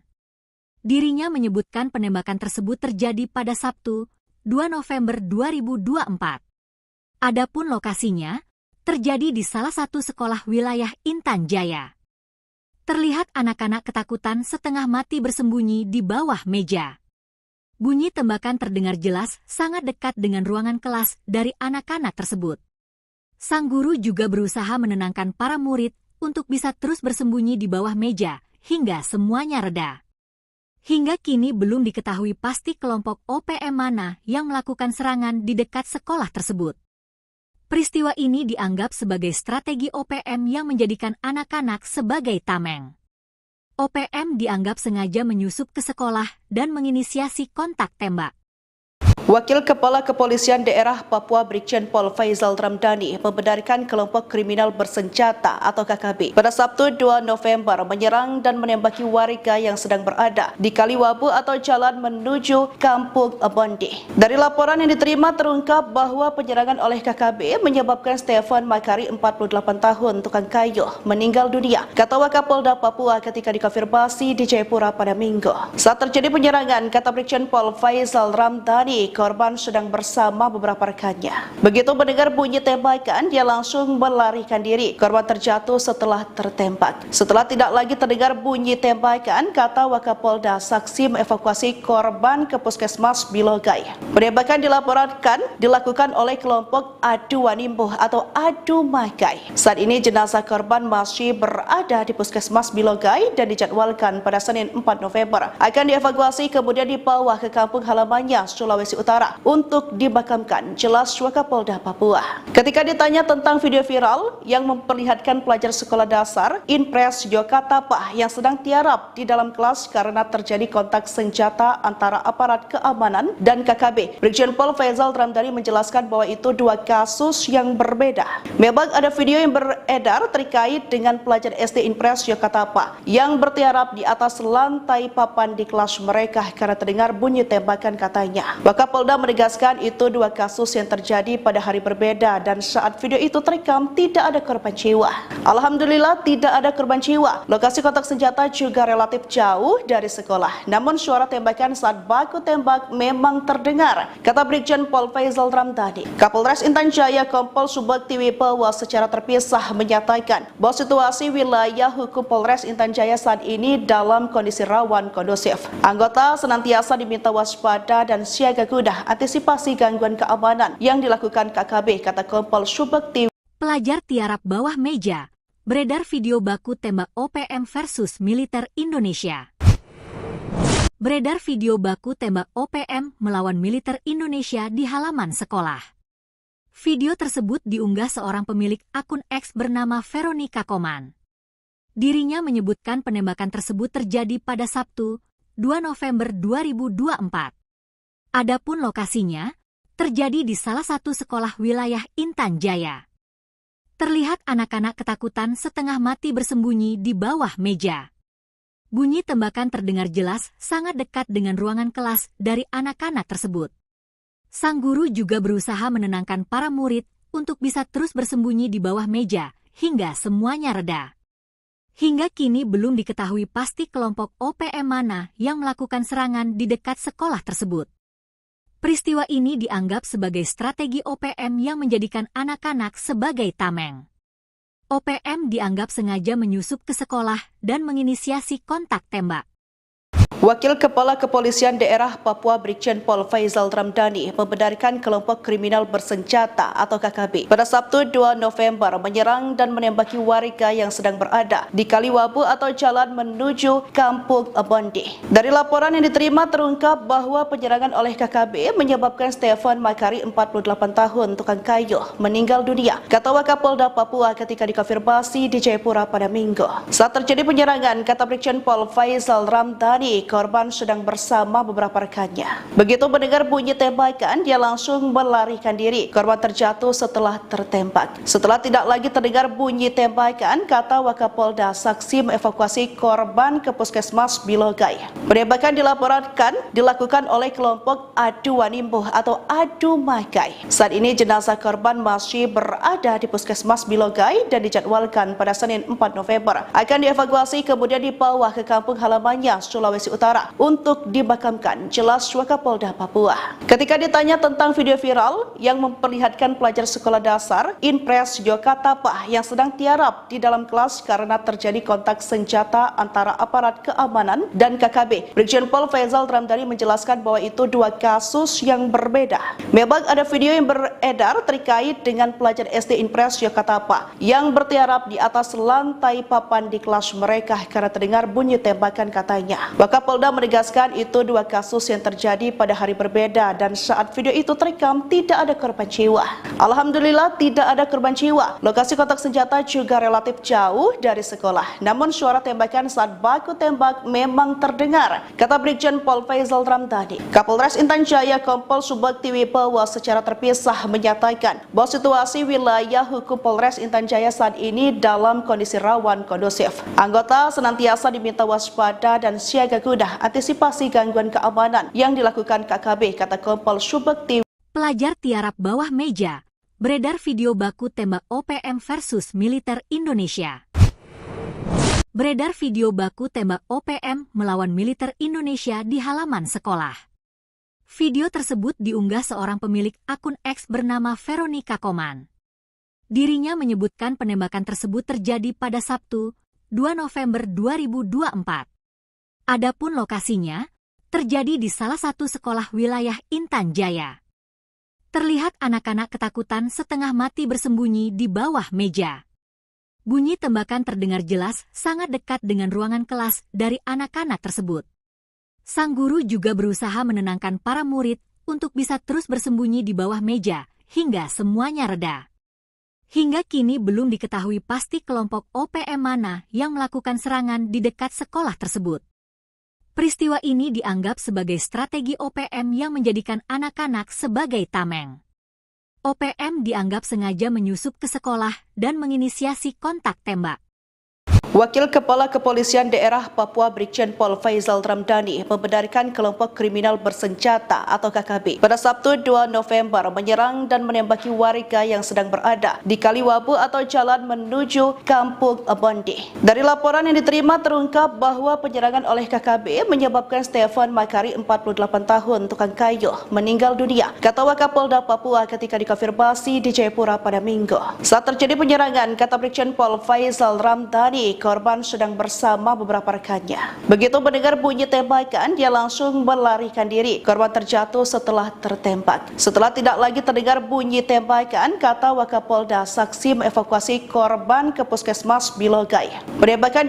Dirinya menyebutkan penembakan tersebut terjadi pada Sabtu, 2 November 2024. Adapun lokasinya, terjadi di salah satu sekolah wilayah Intan Jaya. Terlihat anak-anak ketakutan setengah mati bersembunyi di bawah meja. Bunyi tembakan terdengar jelas sangat dekat dengan ruangan kelas dari anak-anak tersebut. Sang guru juga berusaha menenangkan para murid untuk bisa terus bersembunyi di bawah meja hingga semuanya reda. Hingga kini belum diketahui pasti kelompok OPM mana yang melakukan serangan di dekat sekolah tersebut. Peristiwa ini dianggap sebagai strategi OPM yang menjadikan anak-anak sebagai tameng. OPM dianggap sengaja menyusup ke sekolah dan menginisiasi kontak tembak. Wakil Kepala Kepolisian Daerah Papua Brigjen Pol Faizal Ramdhani membenarkan kelompok kriminal bersenjata atau KKB pada Sabtu 2 November menyerang dan menembaki warga yang sedang berada di Kaliwabu atau jalan menuju Kampung Bondi. Dari laporan yang diterima terungkap bahwa penyerangan oleh KKB menyebabkan Stefan Makari 48 tahun tukang kayu meninggal dunia, kata Wakapolda Papua ketika dikonfirmasi di Jayapura pada Minggu. Saat terjadi penyerangan, kata Brigjen Pol Faizal Ramdhani, korban sedang bersama beberapa rekannya. Begitu mendengar bunyi tembakan, dia langsung melarikan diri. Korban terjatuh setelah tertembak. Setelah tidak lagi terdengar bunyi tembakan, kata Wakapolda, saksi mengevakuasi korban ke Puskesmas Bilogai. Penembakan dilakukan oleh kelompok Adu Wanimbo atau Adu Makai. Saat ini jenazah korban masih berada di Puskesmas Bilogai dan dijadwalkan pada Senin 4 November akan dievakuasi kemudian dibawa ke kampung halamannya Sulawesi Utara untuk dimakamkan, jelas Wakapolda Papua. Ketika ditanya tentang video viral yang memperlihatkan pelajar sekolah dasar Inpres Yokatapa yang sedang tiarap di dalam kelas karena terjadi kontak senjata antara aparat keamanan dan KKB, Brigjen Pol Faizal Ramdhani menjelaskan bahwa itu dua kasus yang berbeda. Memang ada video yang beredar terkait dengan pelajar SD Inpres Yokatapa yang bertiarap di atas lantai papan di kelas mereka karena terdengar bunyi tembakan, katanya. Wakapolda menegaskan itu dua kasus yang terjadi pada hari berbeda dan saat video itu terekam tidak ada korban jiwa. Alhamdulillah tidak ada korban jiwa. Lokasi kontak senjata juga relatif jauh dari sekolah. Namun suara tembakan saat baku tembak memang terdengar, kata Brigjen Pol Faizal Ramdhani. Kapolres Intan Jaya Kompol Subakti Wibawa secara terpisah menyatakan bahwa situasi wilayah hukum Polres Intan Jaya saat ini dalam kondisi rawan kondusif. Anggota senantiasa diminta waspada dan siaga guna antisipasi gangguan keamanan yang dilakukan KKB, kata Kompol Subakti. Pelajar tiarap bawah meja, beredar video baku tembak OPM versus militer Indonesia. Beredar video baku tembak OPM melawan militer Indonesia di halaman sekolah. Video tersebut diunggah seorang pemilik akun X bernama Veronica Koman. Dirinya menyebutkan penembakan tersebut terjadi pada Sabtu, 2 November 2024. Adapun lokasinya, terjadi di salah satu sekolah wilayah Intan Jaya. Terlihat anak-anak ketakutan setengah mati bersembunyi di bawah meja. Bunyi tembakan terdengar jelas sangat dekat dengan ruangan kelas dari anak-anak tersebut. Sang guru juga berusaha menenangkan para murid untuk bisa terus bersembunyi di bawah meja hingga semuanya reda. Hingga kini belum diketahui pasti kelompok OPM mana yang melakukan serangan di dekat sekolah tersebut. Peristiwa ini dianggap sebagai strategi OPM yang menjadikan anak-anak sebagai tameng. OPM dianggap sengaja menyusup ke sekolah dan menginisiasi kontak tembak. Wakil Kepala Kepolisian Daerah Papua Brigjen Pol Faizal Ramdhani membenarkan kelompok kriminal bersenjata atau KKB pada Sabtu 2 November menyerang dan menembaki warga yang sedang berada di Kaliwabu atau jalan menuju Kampung Bondi. Dari laporan yang diterima terungkap bahwa penyerangan oleh KKB menyebabkan Stefan Makari 48 tahun tukang kayu meninggal dunia, kata Wakapolda Papua ketika dikonfirmasi di Jayapura pada Minggu. Saat terjadi penyerangan, kata Brigjen Pol Faizal Ramdhani, korban sedang bersama beberapa rekannya. Begitu mendengar bunyi tembakan, dia langsung melarikan diri. Korban terjatuh setelah tertembak. Setelah tidak lagi terdengar bunyi tembakan, kata Wakapolda, saksi mengevakuasi korban ke Puskesmas Bilogai. Penembakan dilakukan oleh kelompok Adu Wanimbuh atau Adu Makai. Saat ini jenazah korban masih berada di Puskesmas Bilogai dan dijadwalkan pada Senin 4 November akan dievakuasi kemudian dibawa ke kampung halamannya Sulawesi Utara untuk dimakamkan, jelas Wakapolda Papua. Ketika ditanya tentang video viral yang memperlihatkan pelajar sekolah dasar Inpres Yokatapa yang sedang tiarap di dalam kelas karena terjadi kontak senjata antara aparat keamanan dan KKB, Brigjen Pol Faizal Ramdhani menjelaskan bahwa itu dua kasus yang berbeda. Memang ada video yang beredar terkait dengan pelajar SD Inpres Yokatapa yang bertiarap di atas lantai papan di kelas mereka karena terdengar bunyi tembakan, katanya. Wakapolda menegaskan itu dua kasus yang terjadi pada hari berbeda dan saat video itu terekam tidak ada korban jiwa. Alhamdulillah tidak ada korban jiwa. Lokasi kontak senjata juga relatif jauh dari sekolah. Namun suara tembakan saat baku tembak memang terdengar, kata Brigjen Pol Faizal Ramdhani. Kapolres Intan Jaya Kompol Subakti Wibowo secara terpisah menyatakan bahwa situasi wilayah hukum Polres Intan Jaya saat ini dalam kondisi rawan kondusif. Anggota senantiasa diminta waspada dan siaga guna antisipasi gangguan keamanan yang dilakukan KKB, kata Kompol Subakti. Pelajar tiarap bawah meja, beredar video baku tembak OPM versus militer Indonesia. Beredar video baku tembak OPM melawan militer Indonesia di halaman sekolah. Video tersebut diunggah seorang pemilik akun X bernama Veronica Koman. Dirinya menyebutkan penembakan tersebut terjadi pada Sabtu, 2 November 2024. Adapun lokasinya terjadi di salah satu sekolah wilayah Intan Jaya. Terlihat anak-anak ketakutan setengah mati bersembunyi di bawah meja. Bunyi tembakan terdengar jelas sangat dekat dengan ruangan kelas dari anak-anak tersebut. Sang guru juga berusaha menenangkan para murid untuk bisa terus bersembunyi di bawah meja hingga semuanya reda. Hingga kini belum diketahui pasti kelompok OPM mana yang melakukan serangan di dekat sekolah tersebut. Peristiwa ini dianggap sebagai strategi OPM yang menjadikan anak-anak sebagai tameng. OPM dianggap sengaja menyusup ke sekolah dan menginisiasi kontak tembak. Wakil Kepala Kepolisian Daerah Papua Brigjen Pol Faizal Ramdhani membenarkan kelompok kriminal bersenjata atau KKB pada Sabtu 2 November menyerang dan menembaki warga yang sedang berada di Kaliwabu atau jalan menuju Kampung Bondi. Dari laporan yang diterima terungkap bahwa penyerangan oleh KKB menyebabkan Stefan Makari 48 tahun tukang kayu meninggal dunia, kata Wakapolda Papua ketika dikonfirmasi di Jayapura pada Minggu. Saat terjadi penyerangan, kata Brigjen Pol Faizal Ramdhani, korban sedang bersama beberapa rekannya. Begitu mendengar bunyi tembakan, dia langsung melarikan diri. Korban terjatuh setelah tertembak. Setelah tidak lagi terdengar bunyi tembakan, kata Wakapolda, saksi mengevakuasi korban ke Puskesmas Bilogai. Penembakan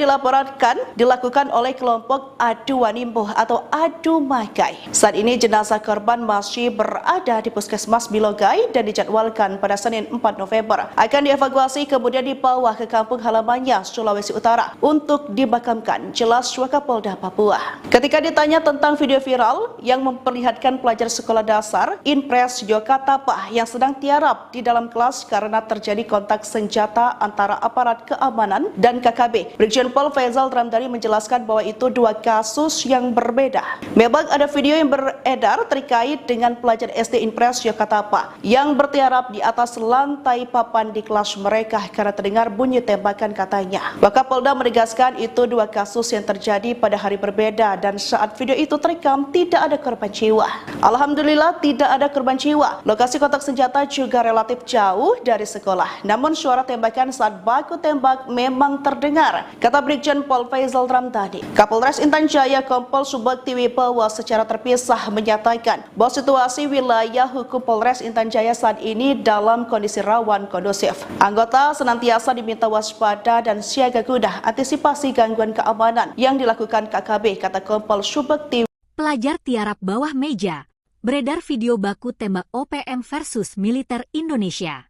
dilakukan oleh kelompok Adu Wanimbuh atau Adu Makai. Saat ini jenazah korban masih berada di Puskesmas Bilogai dan dijadwalkan pada Senin 4 November akan dievakuasi kemudian dibawa ke kampung halamannya Sulawesi Utara untuk dimakamkan, jelas Wakapolda Papua. Ketika ditanya tentang video viral yang memperlihatkan pelajar sekolah dasar Inpres Yokatapa yang sedang tiarap di dalam kelas karena terjadi kontak senjata antara aparat keamanan dan KKB, Brigjen Pol Faizal Ramdhani menjelaskan bahwa itu dua kasus yang berbeda. Memang ada video yang beredar terkait dengan pelajar SD Inpres Yokatapa yang bertiarap di atas lantai papan di kelas mereka karena terdengar bunyi tembakan, katanya. Wakapolda Wakapolda menegaskan itu dua kasus yang terjadi pada hari berbeda dan saat video itu terekam tidak ada korban jiwa. Alhamdulillah tidak ada korban jiwa. Lokasi kontak senjata juga relatif jauh dari sekolah. Namun suara tembakan saat baku tembak memang terdengar, kata Brigjen Pol Faizal Ramdhani. Kapolres Intan Jaya Kompol Subakti Wibawa secara terpisah menyatakan bahwa situasi wilayah hukum Polres Intan Jaya saat ini dalam kondisi rawan kondusif. Anggota senantiasa diminta waspada dan siaga guna antisipasi gangguan keamanan yang dilakukan KKB, kata Kompol Subakti. Pelajar tiarap bawah meja, beredar video baku tembak OPM versus militer Indonesia.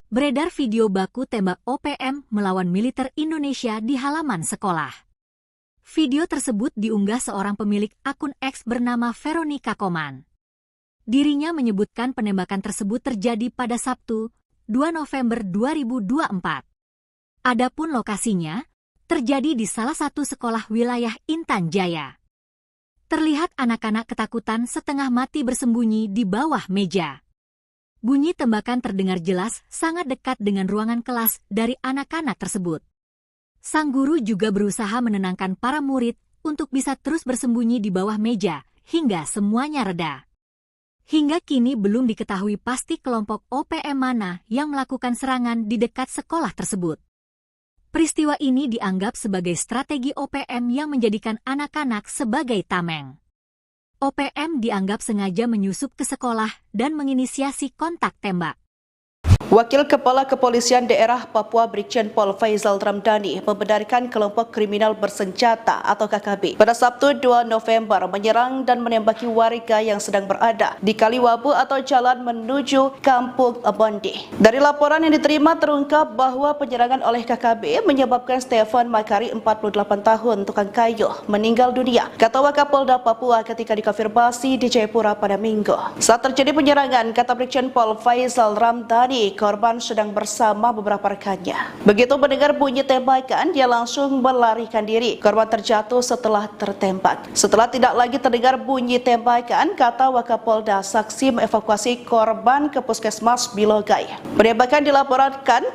Beredar video baku tembak OPM melawan militer Indonesia di halaman sekolah. Video tersebut diunggah seorang pemilik akun X bernama Veronica Koman. Dirinya menyebutkan penembakan tersebut terjadi pada Sabtu, 2 November 2024. Adapun lokasinya terjadi di salah satu sekolah wilayah Intan Jaya. Terlihat anak-anak ketakutan setengah mati bersembunyi di bawah meja. Bunyi tembakan terdengar jelas sangat dekat dengan ruangan kelas dari anak-anak tersebut. Sang guru juga berusaha menenangkan para murid untuk bisa terus bersembunyi di bawah meja hingga semuanya reda. Hingga kini belum diketahui pasti kelompok OPM mana yang melakukan serangan di dekat sekolah tersebut. Peristiwa ini dianggap sebagai strategi OPM yang menjadikan anak-anak sebagai tameng. OPM dianggap sengaja menyusup ke sekolah dan menginisiasi kontak tembak. Wakil Kepala Kepolisian Daerah Papua Brigjen Pol Faizal Ramdhani membenarkan kelompok kriminal bersenjata atau KKB pada Sabtu 2 November menyerang dan menembaki warga yang sedang berada di Kaliwabu atau jalan menuju Kampung Bondi. Dari laporan yang diterima terungkap bahwa penyerangan oleh KKB menyebabkan Stefan Makari 48 tahun tukang kayu meninggal dunia, kata Wakapolda Papua ketika dikonfirmasi di Jayapura pada Minggu. Saat terjadi penyerangan, kata Brigjen Pol Faizal Ramdhani, korban sedang bersama beberapa rekannya. Begitu mendengar bunyi tembakan, dia langsung melarikan diri. Korban terjatuh setelah tertembak. Setelah tidak lagi terdengar bunyi tembakan, kata Wakapolda, saksi mengevakuasi korban ke Puskesmas Bilogai. Penembakan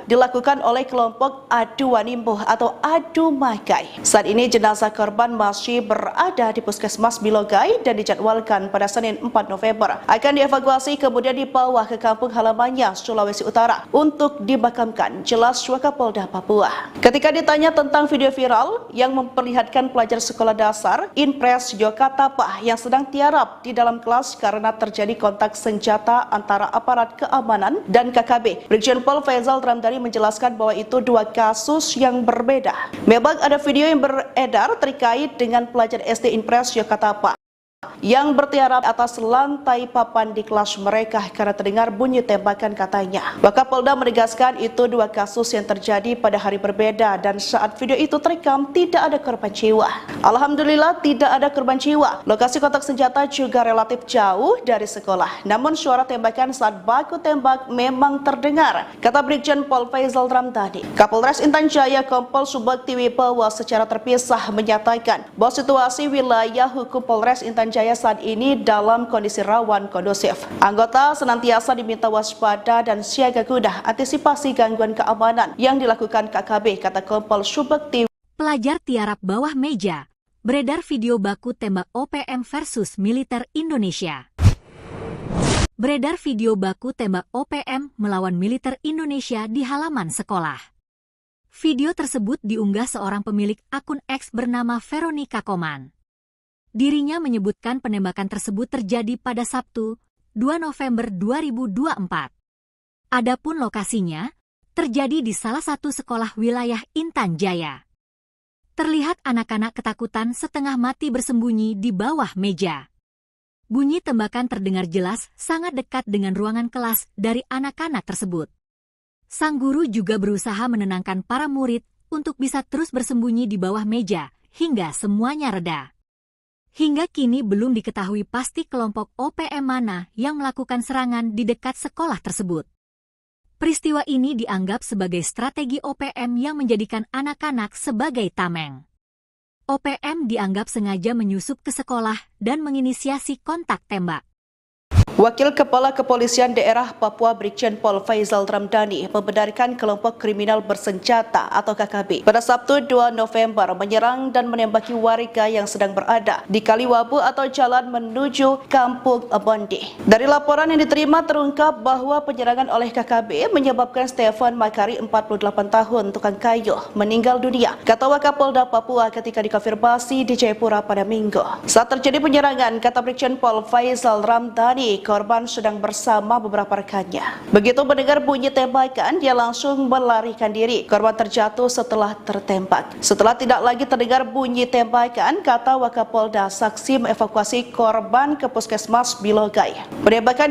dilakukan oleh kelompok Adu Wanimbo atau Adu Makai. Saat ini jenazah korban masih berada di Puskesmas Bilogai dan dijadwalkan pada Senin 4 November akan dievakuasi kemudian dibawa ke kampung halamannya Sulawesi Utara untuk dimakamkan, jelas Wakapolda Papua. Ketika ditanya tentang video viral yang memperlihatkan pelajar sekolah dasar Impres Yokatapa yang sedang tiarap di dalam kelas karena terjadi kontak senjata antara aparat keamanan dan KKB, Brigjen Pol Faizal Ramdhani menjelaskan bahwa itu dua kasus yang berbeda. Memang ada video yang beredar terkait dengan pelajar SD Impres Yokatapa yang bertiarap atas lantai papan di kelas mereka karena terdengar bunyi tembakan, katanya. Wakapolda menegaskan itu dua kasus yang terjadi pada hari berbeda dan saat video itu terekam tidak ada korban jiwa. Alhamdulillah tidak ada korban jiwa. Lokasi kontak senjata juga relatif jauh dari sekolah. Namun suara tembakan saat baku tembak memang terdengar, kata Brigjen Pol Faizal Ramdhani. Kapolres Intan Jaya Kompol Subakti Wibawa secara terpisah menyatakan bahwa situasi wilayah hukum Polres Intan Jaya saat ini dalam kondisi rawan kondusif. Anggota senantiasa diminta waspada dan siaga guna antisipasi gangguan keamanan yang dilakukan KKB, kata Kompol Subakti. Pelajar tiarap bawah meja, beredar video baku tembak OPM versus militer Indonesia. Beredar video baku tembak OPM melawan militer Indonesia di halaman sekolah. Video tersebut diunggah seorang pemilik akun X bernama Veronica Koman. Dirinya menyebutkan penembakan tersebut terjadi pada Sabtu, 2 November 2024. Adapun lokasinya terjadi di salah satu sekolah wilayah Intan Jaya. Terlihat anak-anak ketakutan setengah mati bersembunyi di bawah meja. Bunyi tembakan terdengar jelas sangat dekat dengan ruangan kelas dari anak-anak tersebut. Sang guru juga berusaha menenangkan para murid untuk bisa terus bersembunyi di bawah meja hingga semuanya reda. Hingga kini belum diketahui pasti kelompok OPM mana yang melakukan serangan di dekat sekolah tersebut. Peristiwa ini dianggap sebagai strategi OPM yang menjadikan anak-anak sebagai tameng. OPM dianggap sengaja menyusup ke sekolah dan menginisiasi kontak tembak. Wakil Kepala Kepolisian Daerah Papua Brigjen Pol Faizal Ramdhani membenarkan kelompok kriminal bersenjata atau KKB pada Sabtu 2 November menyerang dan menembaki warga yang sedang berada di Kaliwabu atau jalan menuju Kampung Bondi. Dari laporan yang diterima terungkap bahwa penyerangan oleh KKB menyebabkan Stefan Makari 48 tahun tukang kayu meninggal dunia, kata Wakapolda Papua ketika dikonfirmasi di Jayapura pada Minggu. Saat terjadi penyerangan, kata Brigjen Pol Faizal Ramdhani, korban sedang bersama beberapa rekannya. Begitu mendengar bunyi tembakan, dia langsung melarikan diri. Korban terjatuh setelah tertembak. Setelah tidak lagi terdengar bunyi tembakan, kata Wakapolda, saksi mengevakuasi korban ke Puskesmas Bilogai. Penembakan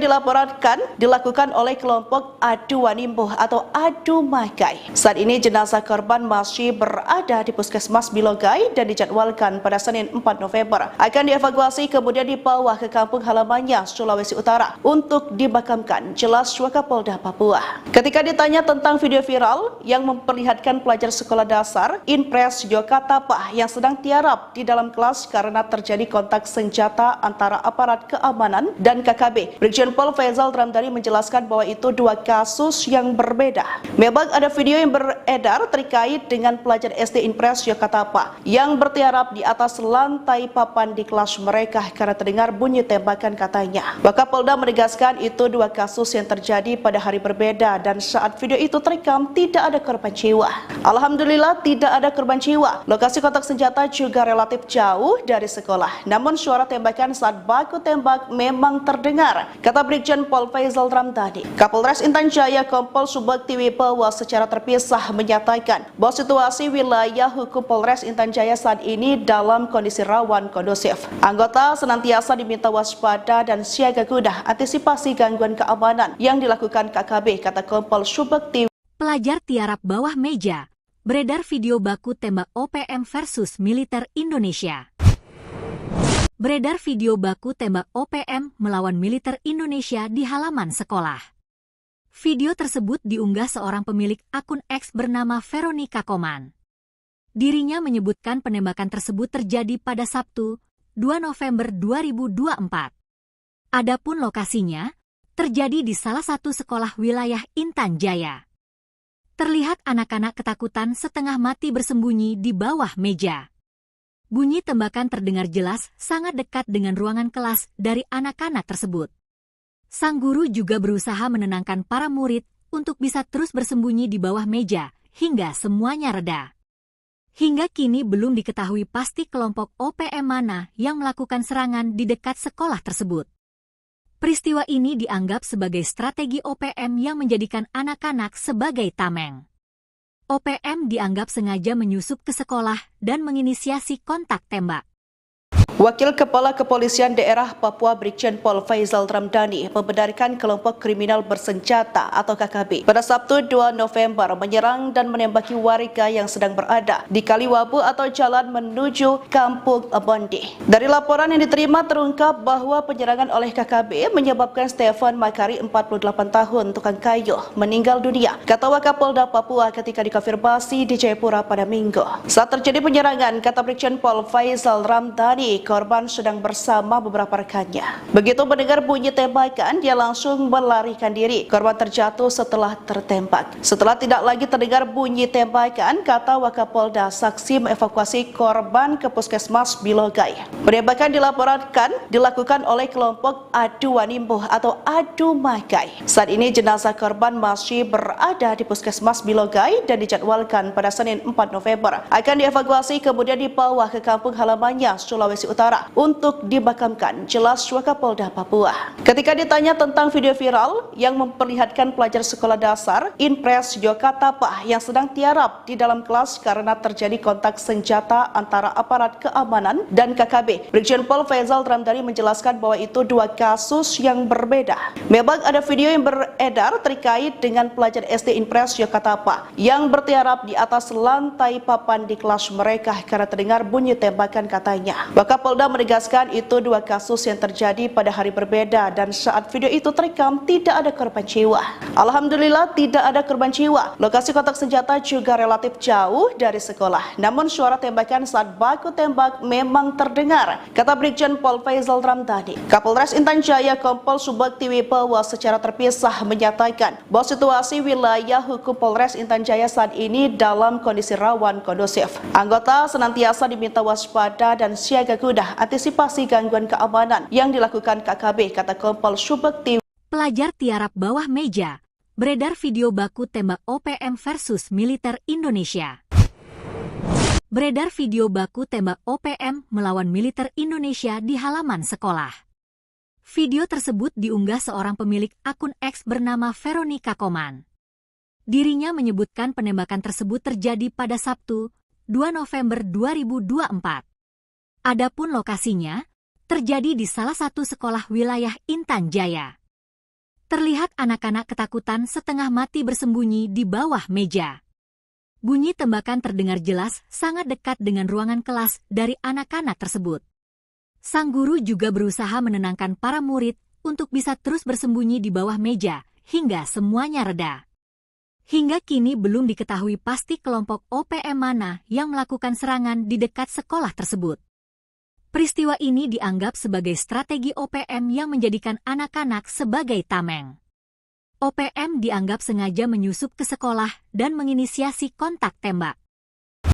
dilakukan oleh kelompok Adu Wanimbuh atau Adu Makai. Saat ini jenazah korban masih berada di Puskesmas Bilogai dan dijadwalkan pada Senin 4 November akan dievakuasi kemudian dibawa ke kampung halamannya Sulawesi Utara untuk dimakamkan, jelas Wakapolda Papua. Ketika ditanya tentang video viral yang memperlihatkan pelajar sekolah dasar Inpres Yokatapa yang sedang tiarap di dalam kelas karena terjadi kontak senjata antara aparat keamanan dan KKB, Brigjen Pol Faizal Ramdhani menjelaskan bahwa itu dua kasus yang berbeda. Memang ada video yang beredar terkait dengan pelajar SD Inpres Yokatapa yang bertiarap di atas lantai papan di kelas mereka karena terdengar bunyi tembakan, katanya. Wakapolda menegaskan itu dua kasus yang terjadi pada hari berbeda dan saat video itu terekam tidak ada korban jiwa. Alhamdulillah tidak ada korban jiwa. Lokasi kontak senjata juga relatif jauh dari sekolah. Namun suara tembakan saat baku tembak memang terdengar, kata Brigjen Pol Faizal Ramdhani. Kapolres Intan Jaya Kompol Subakti Wibowo secara terpisah menyatakan bahwa situasi wilayah hukum Polres Intan Jaya saat ini dalam kondisi rawan kondusif. Anggota senantiasa diminta waspada dan siaga guna antisipasi gangguan keamanan yang dilakukan KKB, kata Kompol Subakti. Pelajar tiarap bawah meja, beredar video baku tembak OPM versus militer Indonesia. Beredar video baku tembak OPM melawan militer Indonesia di halaman sekolah. Video tersebut diunggah seorang pemilik akun X bernama Veronica Koman. Dirinya menyebutkan penembakan tersebut terjadi pada Sabtu, 2 November 2024. Adapun lokasinya terjadi di salah satu sekolah wilayah Intan Jaya. Terlihat anak-anak ketakutan setengah mati bersembunyi di bawah meja. Bunyi tembakan terdengar jelas sangat dekat dengan ruangan kelas dari anak-anak tersebut. Sang guru juga berusaha menenangkan para murid untuk bisa terus bersembunyi di bawah meja hingga semuanya reda. Hingga kini belum diketahui pasti kelompok OPM mana yang melakukan serangan di dekat sekolah tersebut. Peristiwa ini dianggap sebagai strategi OPM yang menjadikan anak-anak sebagai tameng. OPM dianggap sengaja menyusup ke sekolah dan menginisiasi kontak tembak. Wakil Kepala Kepolisian Daerah Papua Brigjen Pol Faizal Ramdhani membenarkan kelompok kriminal bersenjata atau KKB pada Sabtu 2 November menyerang dan menembaki warga yang sedang berada di Kaliwabu atau jalan menuju Kampung Bondi. Dari laporan yang diterima terungkap bahwa penyerangan oleh KKB menyebabkan Stefan Makari 48 tahun tukang kayu meninggal dunia, kata Wakapolda Papua ketika dikonfirmasi di Jayapura pada Minggu. Saat terjadi penyerangan, kata Brigjen Pol Faizal Ramdhani, korban sedang bersama beberapa rekannya. Begitu mendengar bunyi tembakan, dia langsung melarikan diri. Korban terjatuh setelah tertembak. Setelah tidak lagi terdengar bunyi tembakan, kata Wakapolda, saksi mengevakuasi korban ke Puskesmas Bilogai. Penembakan dilakukan oleh kelompok Adu Wanimbuh atau Adu Makai. Saat ini jenazah korban masih berada di Puskesmas Bilogai dan dijadwalkan pada Senin 4 November akan dievakuasi kemudian dibawa ke kampung halamannya Sulawesi Utara untuk dimakamkan, jelas Wakapolda Papua. Ketika ditanya tentang video viral yang memperlihatkan pelajar sekolah dasar Inpres Yokatapa yang sedang tiarap di dalam kelas karena terjadi kontak senjata antara aparat keamanan dan KKB, Brigjen Pol Faizal Ramdhani menjelaskan bahwa itu dua kasus yang berbeda. Memang ada video yang beredar terkait dengan pelajar SD Inpres Yokatapa yang bertiarap di atas lantai papan di kelas mereka karena terdengar bunyi tembakan, katanya. Kapolda menegaskan itu dua kasus yang terjadi pada hari berbeda dan saat video itu terekam tidak ada korban jiwa. Alhamdulillah tidak ada korban jiwa. Lokasi kontak senjata juga relatif jauh dari sekolah. Namun suara tembakan saat baku tembak memang terdengar, kata Brigjen Pol Faizal Ramdhani. Kapolres Intan Jaya Kompol Subakti Wibowo secara terpisah menyatakan bahwa situasi wilayah hukum Polres Intan Jaya saat ini dalam kondisi rawan kondusif. Anggota senantiasa diminta waspada dan siaga guna antisipasi gangguan keamanan yang dilakukan KKB, kata Kompol Subakti. Pelajar tiarap bawah meja, beredar video baku tembak OPM versus militer Indonesia. Beredar video baku tembak OPM melawan militer Indonesia di halaman sekolah. Video tersebut diunggah seorang pemilik akun X bernama Veronica Koman. Dirinya menyebutkan penembakan tersebut terjadi pada Sabtu, 2 November 2024. Adapun lokasinya terjadi di salah satu sekolah wilayah Intan Jaya. Terlihat anak-anak ketakutan setengah mati bersembunyi di bawah meja. Bunyi tembakan terdengar jelas sangat dekat dengan ruangan kelas dari anak-anak tersebut. Sang guru juga berusaha menenangkan para murid untuk bisa terus bersembunyi di bawah meja hingga semuanya reda. Hingga kini belum diketahui pasti kelompok OPM mana yang melakukan serangan di dekat sekolah tersebut. Peristiwa ini dianggap sebagai strategi OPM yang menjadikan anak-anak sebagai tameng. OPM dianggap sengaja menyusup ke sekolah dan menginisiasi kontak tembak.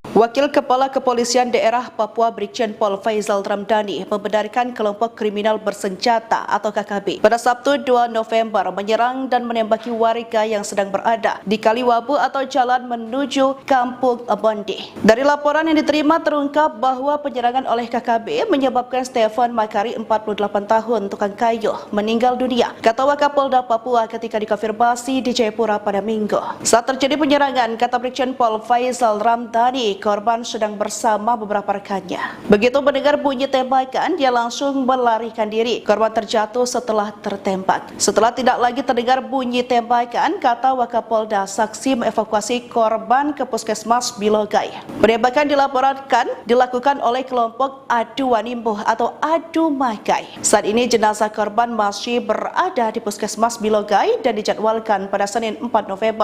Wakil Kepala Kepolisian Daerah Papua Brigjen Pol Faizal Ramdhani membenarkan kelompok kriminal bersenjata atau KKB pada Sabtu 2 November menyerang dan menembaki warga yang sedang berada di Kaliwabu atau jalan menuju Kampung Bondi. Dari laporan yang diterima terungkap bahwa penyerangan oleh KKB menyebabkan Stefan Makari 48 tahun tukang kayu meninggal dunia, kata Wakapolda Papua ketika dikonfirmasi di Jayapura pada Minggu. Saat terjadi penyerangan, kata Brigjen Pol Faizal Ramdhani, korban sedang bersama beberapa rekannya. Begitu mendengar bunyi tembakan, dia langsung melarikan diri. Korban terjatuh setelah tertembak. Setelah tidak lagi terdengar bunyi tembakan, kata Wakapolda, saksi mengevakuasi korban ke Puskesmas Bilogai. Penembakan dilakukan oleh kelompok Adu Wanimbuh atau Adu Makai. Saat ini jenazah korban masih berada di Puskesmas Bilogai dan dijadwalkan pada Senin 4 November